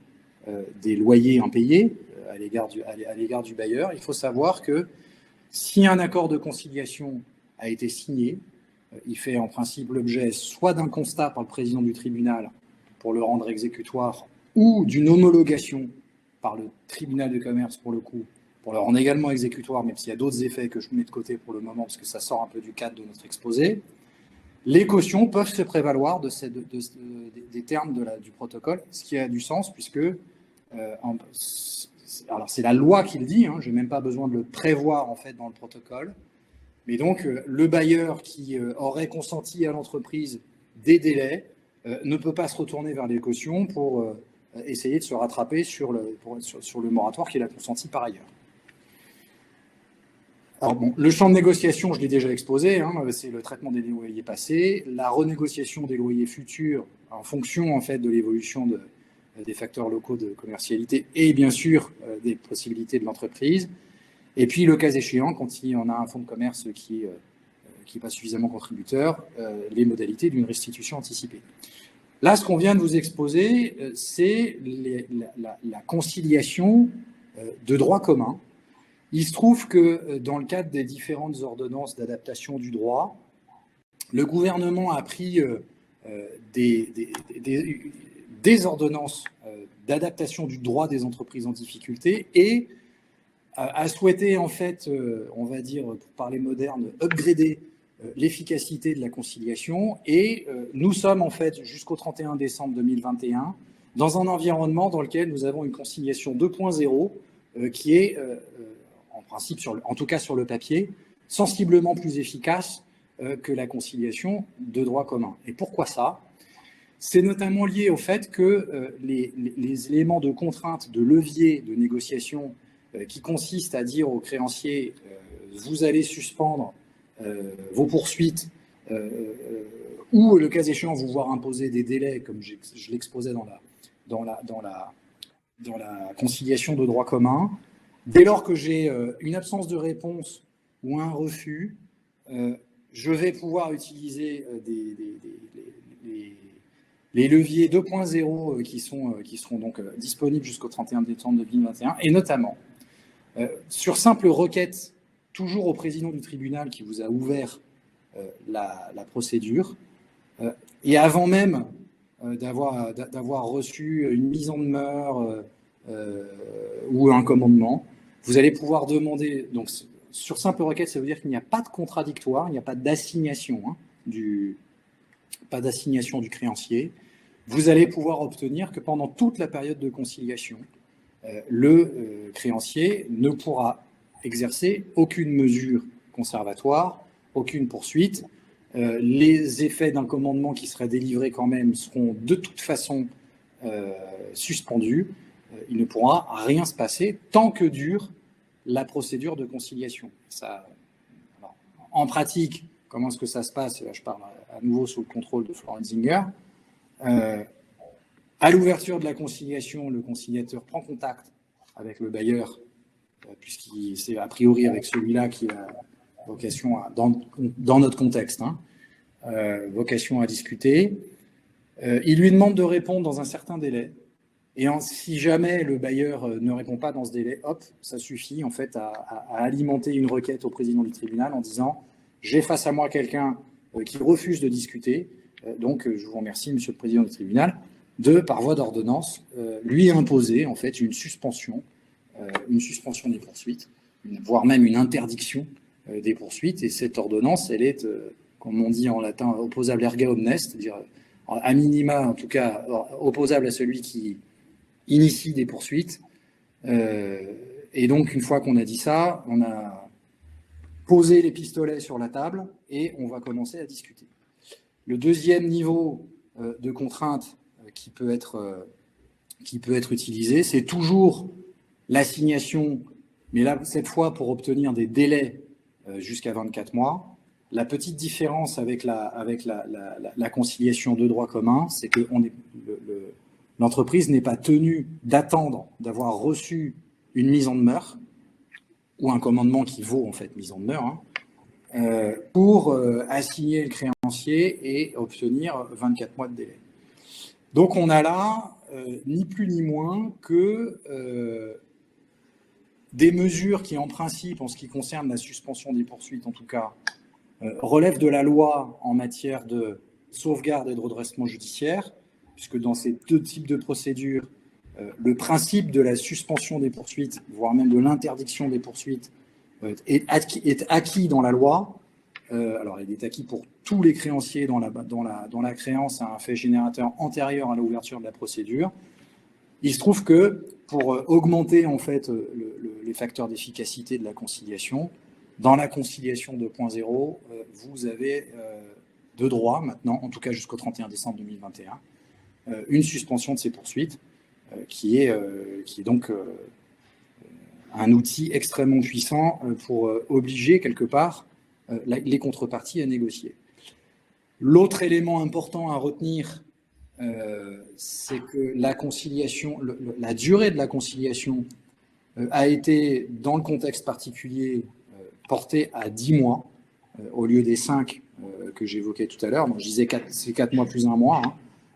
des loyers impayés à l'égard du bailleur? Il faut savoir que si un accord de conciliation a été signé, il fait en principe l'objet soit d'un constat par le président du tribunal pour le rendre exécutoire, ou d'une homologation par le tribunal de commerce pour le coup, pour le rendre également exécutoire, même s'il y a d'autres effets que je mets de côté pour le moment, parce que ça sort un peu du cadre de notre exposé. Les cautions peuvent se prévaloir des termes du protocole, ce qui a du sens, puisque alors c'est la loi qui le dit, je n'ai même pas besoin de le prévoir en fait dans le protocole, mais donc le bailleur qui aurait consenti à l'entreprise des délais ne peut pas se retourner vers les cautions pour essayer de se rattraper sur le moratoire qu'il a consenti par ailleurs. Alors bon, le champ de négociation, je l'ai déjà exposé, c'est le traitement des loyers passés, la renégociation des loyers futurs en fonction en fait de l'évolution des facteurs locaux de commercialité et bien sûr des possibilités de l'entreprise. Et puis le cas échéant, quand on a un fonds de commerce qui n'est pas suffisamment contributeur, les modalités d'une restitution anticipée. Là, ce qu'on vient de vous exposer, c'est la conciliation de droit commun. Il se trouve que dans le cadre des différentes ordonnances d'adaptation du droit, le gouvernement a pris des ordonnances d'adaptation du droit des entreprises en difficulté et a souhaité, en fait, on va dire, pour parler moderne, upgrader l'efficacité de la conciliation. Et nous sommes, en fait, jusqu'au 31 décembre 2021, dans un environnement dans lequel nous avons une conciliation 2.0 qui est, en principe, en tout cas sur le papier, sensiblement plus efficace que la conciliation de droit commun. Et pourquoi ça ? C'est notamment lié au fait que les éléments de contrainte, de levier, de négociation qui consistent à dire aux créanciers vous allez suspendre vos poursuites ou, le cas échéant, vous voir imposer des délais, comme je l'exposais dans la conciliation de droit commun. Dès lors que j'ai une absence de réponse ou un refus, je vais pouvoir utiliser les leviers 2.0 qui seront donc disponibles jusqu'au 31 décembre 2021, et notamment sur simple requête, toujours au président du tribunal qui vous a ouvert la procédure, et avant même d'avoir reçu une mise en demeure ou un commandement, vous allez pouvoir demander, donc sur simple requête, ça veut dire qu'il n'y a pas de contradictoire, il n'y a pas d'assignation du créancier. Vous allez pouvoir obtenir que pendant toute la période de conciliation, le créancier ne pourra exercer aucune mesure conservatoire, aucune poursuite. Les effets d'un commandement qui serait délivré quand même seront de toute façon suspendus. Il ne pourra rien se passer tant que dure la procédure de conciliation. Alors, en pratique, comment est-ce que ça se passe? Là, je parle à nouveau sous le contrôle de Florent Zinger. À l'ouverture de la conciliation, le conciliateur prend contact avec le bailleur, puisqu'il c'est a priori avec celui-là qui a vocation dans notre contexte, vocation à discuter. Il lui demande de répondre dans un certain délai. Et si jamais le bailleur ne répond pas dans ce délai, hop, ça suffit en fait à alimenter une requête au président du tribunal en disant « j'ai face à moi quelqu'un qui refuse de discuter, donc je vous remercie, monsieur le président du tribunal, de, par voie d'ordonnance, lui imposer en fait une suspension des poursuites, voire même une interdiction des poursuites. Et cette ordonnance, elle est, comme on dit en latin, opposable erga omnes, c'est-à-dire à minima, en tout cas, opposable à celui qui initie des poursuites. Et donc, une fois qu'on a dit ça, on a posé les pistolets sur la table et on va commencer à discuter. Le deuxième niveau de contrainte qui peut être utilisé, c'est toujours l'assignation, mais là, cette fois, pour obtenir des délais jusqu'à 24 mois. La petite différence avec la conciliation de droit commun, c'est que l'entreprise n'est pas tenue d'attendre d'avoir reçu une mise en demeure ou un commandement qui vaut en fait mise en demeure pour assigner le créancier et obtenir 24 mois de délai. Donc on a là ni plus ni moins que des mesures qui, en principe, en ce qui concerne la suspension des poursuites, en tout cas, relèvent de la loi en matière de sauvegarde et de redressement judiciaire, puisque dans ces deux types de procédures, le principe de la suspension des poursuites, voire même de l'interdiction des poursuites, est acquis dans la loi. Alors, il est acquis pour tous les créanciers dont la créance a un fait générateur antérieur à l'ouverture de la procédure. Il se trouve que pour augmenter en fait les facteurs d'efficacité de la conciliation, dans la conciliation 2.0, vous avez de droit maintenant, en tout cas jusqu'au 31 décembre 2021, une suspension de ces poursuites, qui est donc un outil extrêmement puissant pour obliger quelque part les contreparties à négocier. L'autre élément important à retenir, c'est que la conciliation, la durée de la conciliation a été, dans le contexte particulier, portée à 10 mois, au lieu des 5 que j'évoquais tout à l'heure. Donc, je disais c'est 4 mois plus 1 mois.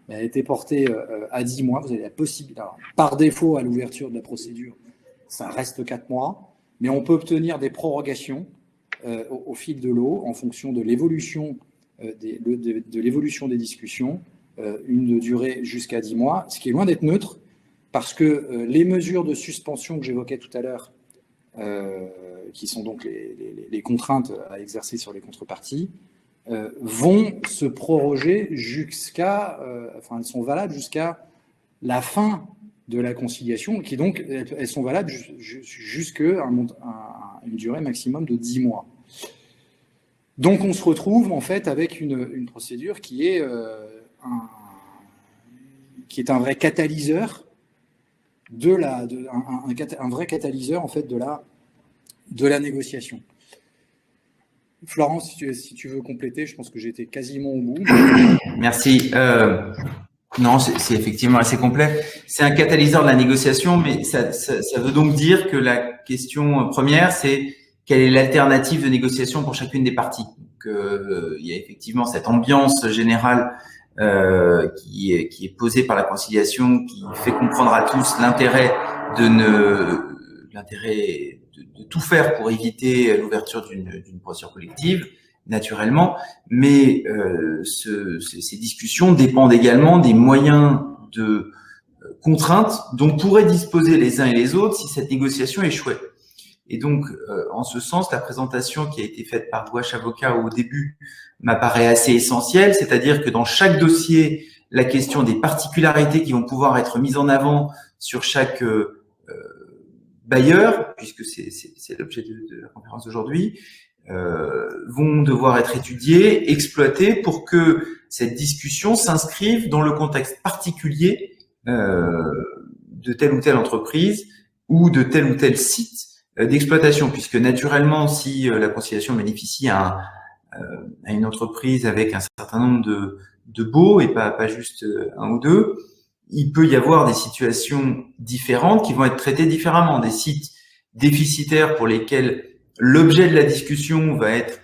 Elle a été portée à 10 mois. Vous avez la possibilité, par défaut, à l'ouverture de la procédure, ça reste 4 mois, mais on peut obtenir des prorogations au fil de l'eau en fonction de l'évolution des discussions, une durée jusqu'à 10 mois, ce qui est loin d'être neutre, parce que les mesures de suspension que j'évoquais tout à l'heure, qui sont donc les contraintes à exercer sur les contreparties, vont se proroger elles sont valables jusqu'à la fin de la conciliation, qui donc, elles sont valables jusqu'à une durée maximum de 10 mois. Donc on se retrouve en fait avec une procédure qui est qui est un vrai catalyseur un vrai catalyseur en fait de la négociation. Florent, si tu veux compléter, je pense que j'ai été quasiment au bout. Merci. Non, c'est effectivement assez complet. C'est un catalyseur de la négociation, mais ça veut donc dire que la question première, c'est quelle est l'alternative de négociation pour chacune des parties. Donc, il y a effectivement cette ambiance générale qui est posée par la conciliation, qui fait comprendre à tous l'intérêt de tout faire pour éviter l'ouverture d'une procédure collective, naturellement, mais ces discussions dépendent également des moyens de contrainte dont pourraient disposer les uns et les autres si cette négociation échouait. Et donc, en ce sens, la présentation qui a été faite par Gouache Avocat au début m'apparaît assez essentielle, c'est-à-dire que dans chaque dossier, la question des particularités qui vont pouvoir être mises en avant sur chaque bailleur, puisque c'est l'objet de la conférence d'aujourd'hui, vont devoir être étudiées, exploitées pour que cette discussion s'inscrive dans le contexte particulier de telle ou telle entreprise ou de tel ou tel site d'exploitation, puisque naturellement, si la conciliation bénéficie à une entreprise avec un certain nombre de baux et pas juste un ou deux, il peut y avoir des situations différentes qui vont être traitées différemment. Des sites déficitaires pour lesquels l'objet de la discussion va être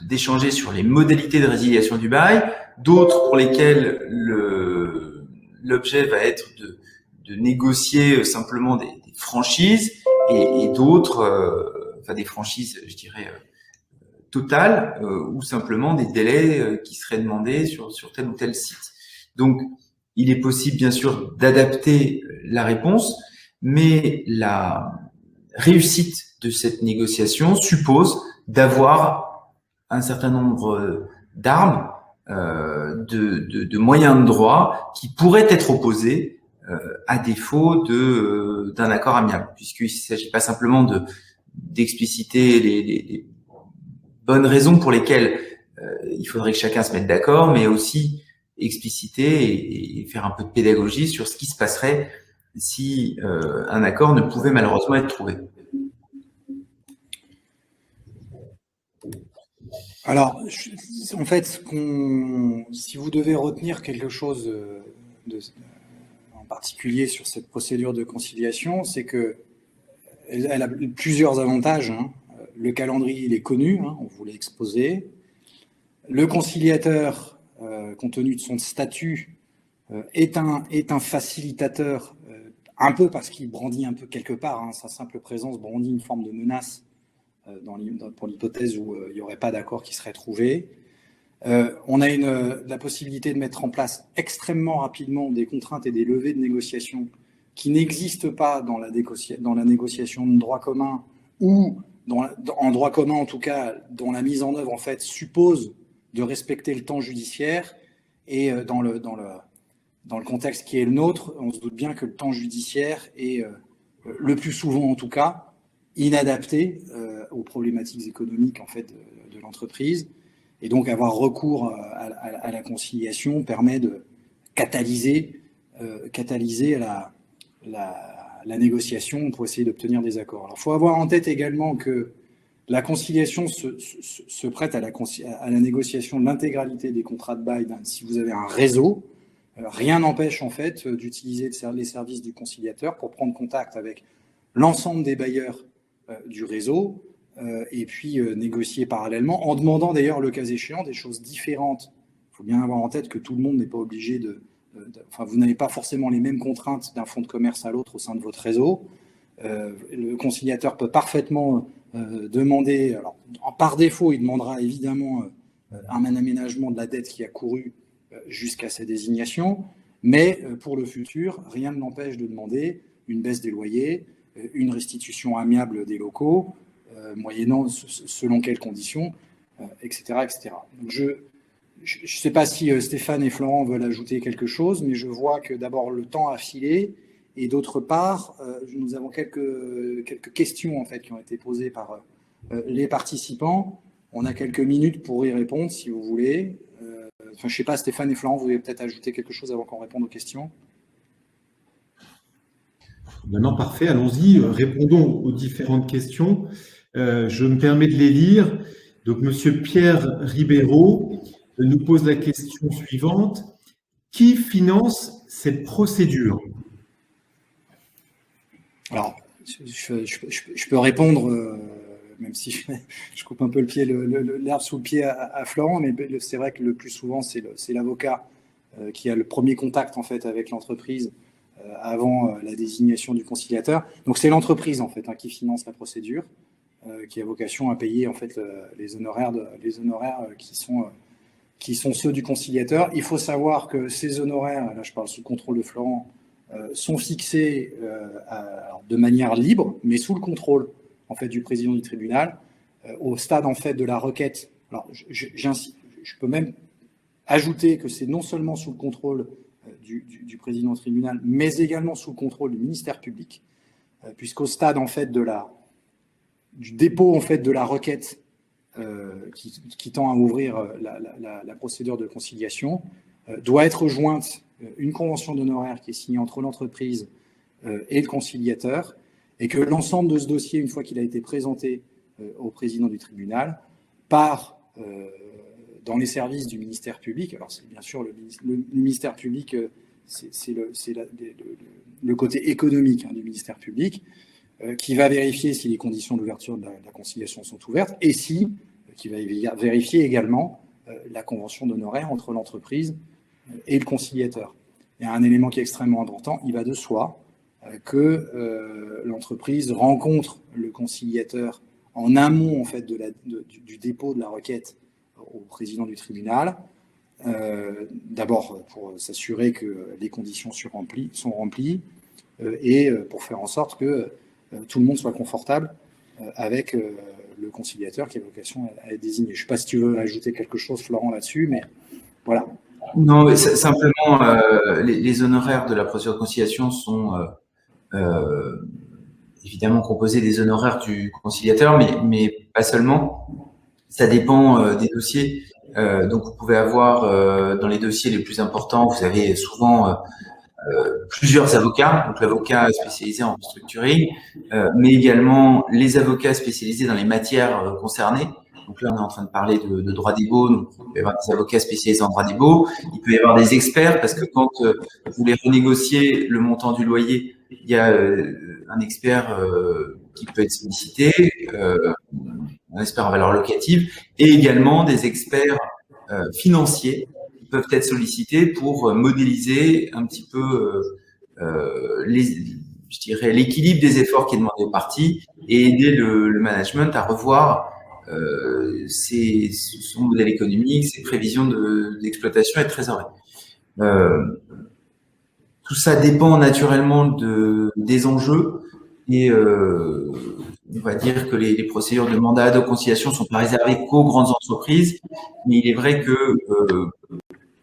d'échanger sur les modalités de résiliation du bail, d'autres pour lesquels l'objet va être de négocier simplement des franchises et d'autres, enfin des franchises, je dirais, totales ou simplement des délais qui seraient demandés sur tel ou tel site. Donc, il est possible, bien sûr, d'adapter la réponse, mais la réussite de cette négociation suppose d'avoir un certain nombre d'armes, de moyens de droit qui pourraient être opposés à défaut d'un accord amiable, puisqu'il ne s'agit pas simplement d'expliciter les bonnes raisons pour lesquelles il faudrait que chacun se mette d'accord, mais aussi expliciter et faire un peu de pédagogie sur ce qui se passerait si un accord ne pouvait malheureusement être trouvé. Alors, en fait, si vous devez retenir quelque chose en particulier sur cette procédure de conciliation, c'est qu'elle a plusieurs avantages. Hein. Le calendrier, il est connu, hein, on vous l'a exposé. Le conciliateur, compte tenu de son statut, est un facilitateur, un peu parce qu'il brandit un peu quelque part, hein, sa simple présence brandit une forme de menace pour l'hypothèse où il n'y aurait pas d'accord qui serait trouvé. On a la possibilité de mettre en place extrêmement rapidement des contraintes et des levées de négociation qui n'existent pas dans la négociation de droit commun ou en droit commun en tout cas, dont la mise en œuvre en fait suppose de respecter le temps judiciaire. Et dans le contexte qui est le nôtre, on se doute bien que le temps judiciaire est le plus souvent en tout cas inadapté aux problématiques économiques en fait de l'entreprise. Et donc avoir recours à la conciliation permet de catalyser la négociation pour essayer d'obtenir des accords. Alors, il faut avoir en tête également que la conciliation se prête à la négociation de l'intégralité des contrats de bail si vous avez un réseau. Rien n'empêche en fait d'utiliser les services du conciliateur pour prendre contact avec l'ensemble des bailleurs du réseau et puis négocier parallèlement en demandant d'ailleurs le cas échéant des choses différentes. Il faut bien avoir en tête que tout le monde n'est pas obligé vous n'avez pas forcément les mêmes contraintes d'un fonds de commerce à l'autre au sein de votre réseau. Le conciliateur peut parfaitement demander, alors par défaut, il demandera évidemment un aménagement de la dette qui a couru jusqu'à sa désignation, mais pour le futur, rien ne l'empêche de demander une baisse des loyers, une restitution amiable des locaux, moyennant selon quelles conditions, etc., etc. Donc je ne sais pas si Stéphane et Florent veulent ajouter quelque chose, mais je vois que d'abord le temps a filé et d'autre part, nous avons quelques questions en fait, qui ont été posées par les participants. On a quelques minutes pour y répondre, si vous voulez. Je ne sais pas, Stéphane et Florent, vous voulez peut-être ajouter quelque chose avant qu'on réponde aux questions? Maintenant, parfait, allons-y, répondons aux différentes questions. Je me permets de les lire. Donc, Monsieur Pierre Ribeiro nous pose la question suivante. Qui finance cette procédure? Alors, je peux répondre, même si je coupe un peu l'herbe sous le pied à Florent, mais c'est vrai que le plus souvent, c'est l'avocat qui a le premier contact en fait avec l'entreprise avant la désignation du conciliateur. Donc, c'est l'entreprise en fait qui finance la procédure, qui a vocation à payer en fait les honoraires qui sont ceux du conciliateur. Il faut savoir que ces honoraires, là je parle sous le contrôle de Florent, sont fixés de manière libre, mais sous le contrôle en fait du président du tribunal, au stade en fait de la requête. Alors, je peux même ajouter que c'est non seulement sous le contrôle du président du tribunal, mais également sous le contrôle du ministère public, puisqu'au stade en fait du dépôt en fait de la requête qui tend à ouvrir la procédure de conciliation, doit être jointe une convention d'honoraires qui est signée entre l'entreprise et le conciliateur, et que l'ensemble de ce dossier, une fois qu'il a été présenté au président du tribunal, part dans les services du ministère public. Alors, c'est bien sûr le ministère public, c'est le côté économique du ministère public, qui va vérifier si les conditions d'ouverture de la conciliation sont ouvertes et qui va vérifier également la convention d'honoraires entre l'entreprise et le conciliateur. Il y a un élément qui est extrêmement important, il va de soi que l'entreprise rencontre le conciliateur en amont en fait, du dépôt de la requête au président du tribunal, d'abord pour s'assurer que les conditions sont remplies et pour faire en sorte que tout le monde soit confortable avec le conciliateur qui a vocation à être désigné. Je ne sais pas si tu veux ajouter quelque chose, Florent, là-dessus, mais voilà. Non, mais simplement, les honoraires de la procédure de conciliation sont évidemment composés des honoraires du conciliateur, mais pas seulement. Ça dépend des dossiers. Donc, vous pouvez avoir dans les dossiers les plus importants, vous avez souvent plusieurs avocats, donc l'avocat spécialisé en restructuring, mais également les avocats spécialisés dans les matières concernées. Donc là, on est en train de parler de droit des baux, donc il peut y avoir des avocats spécialisés en droit des baux, il peut y avoir des experts, parce que quand vous voulez renégocier le montant du loyer, il y a un expert qui peut être sollicité, un expert en valeur locative, et également des experts financiers qui peuvent être sollicités pour modéliser un petit peu je dirais l'équilibre des efforts qui est demandé aux parties et aider le management à revoir son modèle économique, ses prévisions d'exploitation et de trésorerie. Tout ça dépend naturellement des enjeux et on va dire que les procédures de mandat de conciliation sont pas réservées qu'aux grandes entreprises, mais il est vrai que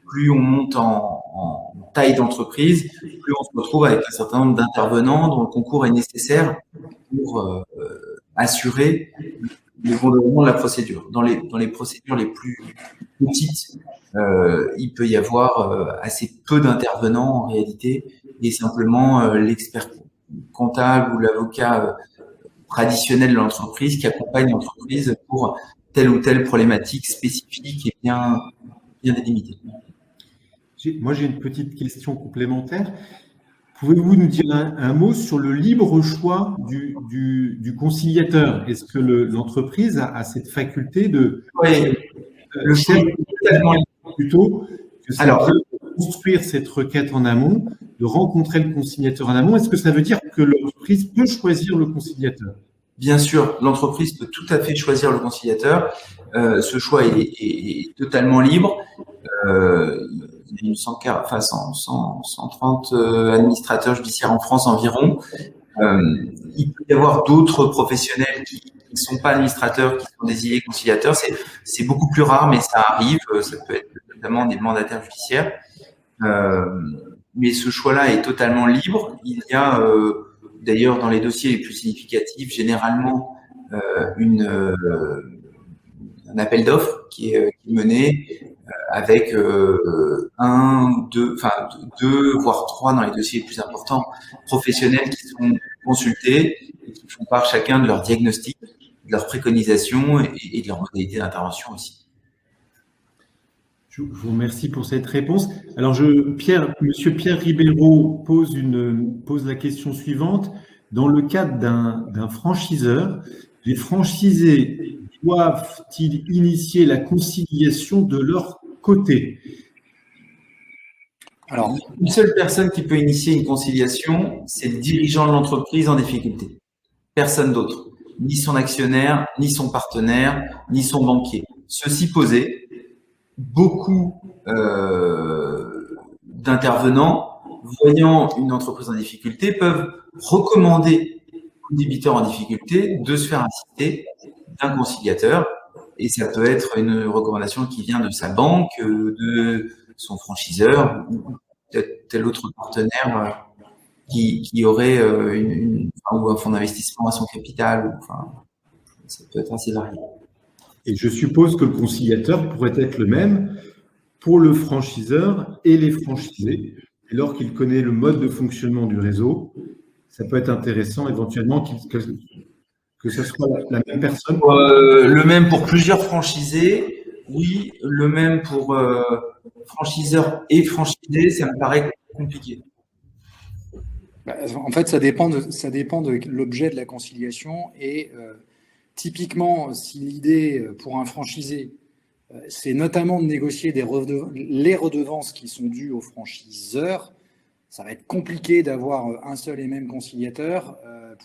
plus on monte en taille d'entreprise, plus on se retrouve avec un certain nombre d'intervenants dont le concours est nécessaire pour assurer le bon déroulement de la procédure. Dans les procédures les plus petites, il peut y avoir assez peu d'intervenants en réalité, et simplement l'expert comptable ou l'avocat traditionnel de l'entreprise qui accompagne l'entreprise pour telle ou telle problématique spécifique et bien délimitée. Moi, j'ai une petite question complémentaire. Pouvez-vous nous dire un mot sur le libre choix du conciliateur? Est-ce que l'entreprise a cette faculté de le choix plutôt que ça de construire cette requête en amont, de rencontrer le conciliateur en amont? Est-ce que ça veut dire que l'entreprise peut choisir le conciliateur? Bien sûr, l'entreprise peut tout à fait choisir le conciliateur. Ce choix est totalement libre. Il y a 130 administrateurs judiciaires en France environ. Il peut y avoir d'autres professionnels qui ne sont pas administrateurs, qui sont désignés conciliateurs. C'est beaucoup plus rare, mais ça arrive. Ça peut être notamment des mandataires judiciaires. Mais ce choix-là est totalement libre. Il y a d'ailleurs dans les dossiers les plus significatifs, généralement, appel d'offres qui est mené avec deux, voire trois dans les dossiers les plus importants, professionnels qui sont consultés et qui font part chacun de leur diagnostic, de leurs préconisations et de leurs modalités d'intervention aussi. Je vous remercie pour cette réponse. Alors, Monsieur Pierre Ribeiro pose la question suivante. Dans le cadre d'un franchiseur, les franchisés doivent-ils initier la conciliation de leur côté? Alors, une seule personne qui peut initier une conciliation, c'est le dirigeant de l'entreprise en difficulté. Personne d'autre. Ni son actionnaire, ni son partenaire, ni son banquier. Ceci posé, beaucoup d'intervenants, voyant une entreprise en difficulté, peuvent recommander au débiteur en difficulté de se faire assister d'un conciliateur. Et ça peut être une recommandation qui vient de sa banque, de son franchiseur ou tel autre partenaire qui aurait ou un fonds d'investissement à son capital. Enfin, ça peut être assez varié. Et je suppose que le conciliateur pourrait être le même pour le franchiseur et les franchisés. Et lorsqu'il connaît le mode de fonctionnement du réseau, ça peut être intéressant éventuellement que ce soit la même personne. Le même pour plusieurs franchisés, oui. Le même pour franchiseur et franchisé, ça me paraît compliqué. En fait, ça dépend de l'objet de la conciliation et typiquement, si l'idée pour un franchisé, c'est notamment de négocier les redevances qui sont dues aux franchiseurs, ça va être compliqué d'avoir un seul et même conciliateur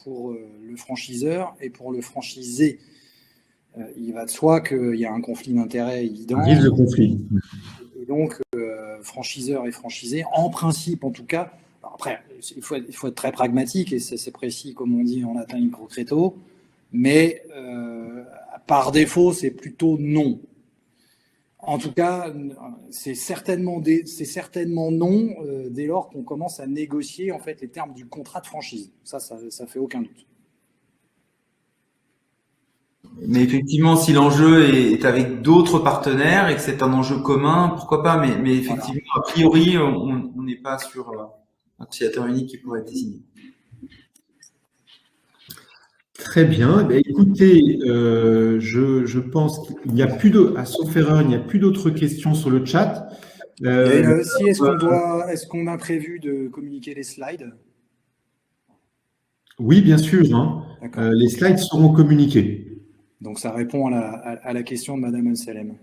pour le franchiseur et pour le franchisé. Il va de soi qu'il y a un conflit d'intérêts évident. Un risque de conflit. Et donc, franchiseur et franchisé, en principe en tout cas, après, il faut être très pragmatique et c'est précis, comme on dit en latin, in concreto, mais par défaut, c'est plutôt non. En tout cas, c'est certainement non dès lors qu'on commence à négocier en fait les termes du contrat de franchise. Ça fait aucun doute. Mais effectivement, si l'enjeu est avec d'autres partenaires et que c'est un enjeu commun, pourquoi pas. Mais effectivement, a priori, on n'est pas sur un conciliateur unique qui pourrait être désigné. Très bien. Écoutez, je pense qu'il n'y a plus sauf erreur, il n'y a plus d'autres questions sur le chat. Est-ce qu'on a prévu de communiquer les slides? Oui, bien sûr. Les slides seront communiqués. Donc, ça répond à la question de Madame Anselem.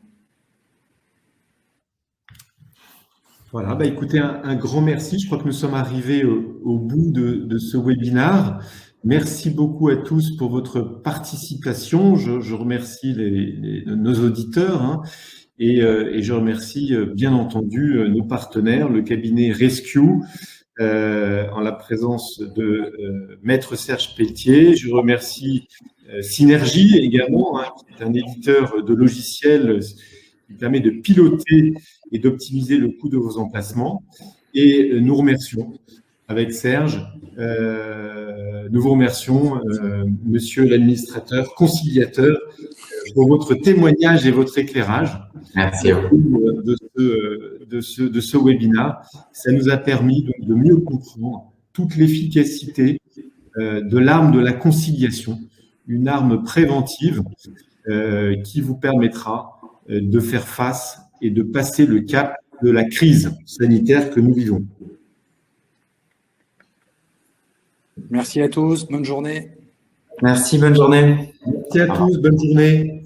Voilà, écoutez, un grand merci. Je crois que nous sommes arrivés au bout de ce webinaire. Merci beaucoup à tous pour votre participation. Je remercie nos auditeurs et je remercie bien entendu nos partenaires, le cabinet Rescue, en la présence de Maître Serge Pelletier. Je remercie Synergie également, qui est un éditeur de logiciels qui permet de piloter et d'optimiser le coût de vos emplacements. Et nous remercions, avec Serge, nous vous remercions, monsieur l'administrateur, conciliateur, pour votre témoignage et votre éclairage. Merci à vous. De ce webinaire. Ça nous a permis de mieux comprendre toute l'efficacité de l'arme de la conciliation, une arme préventive qui vous permettra de faire face et de passer le cap de la crise sanitaire que nous vivons. Merci à tous, bonne journée. Merci, bonne journée. Merci à tous, bonne journée.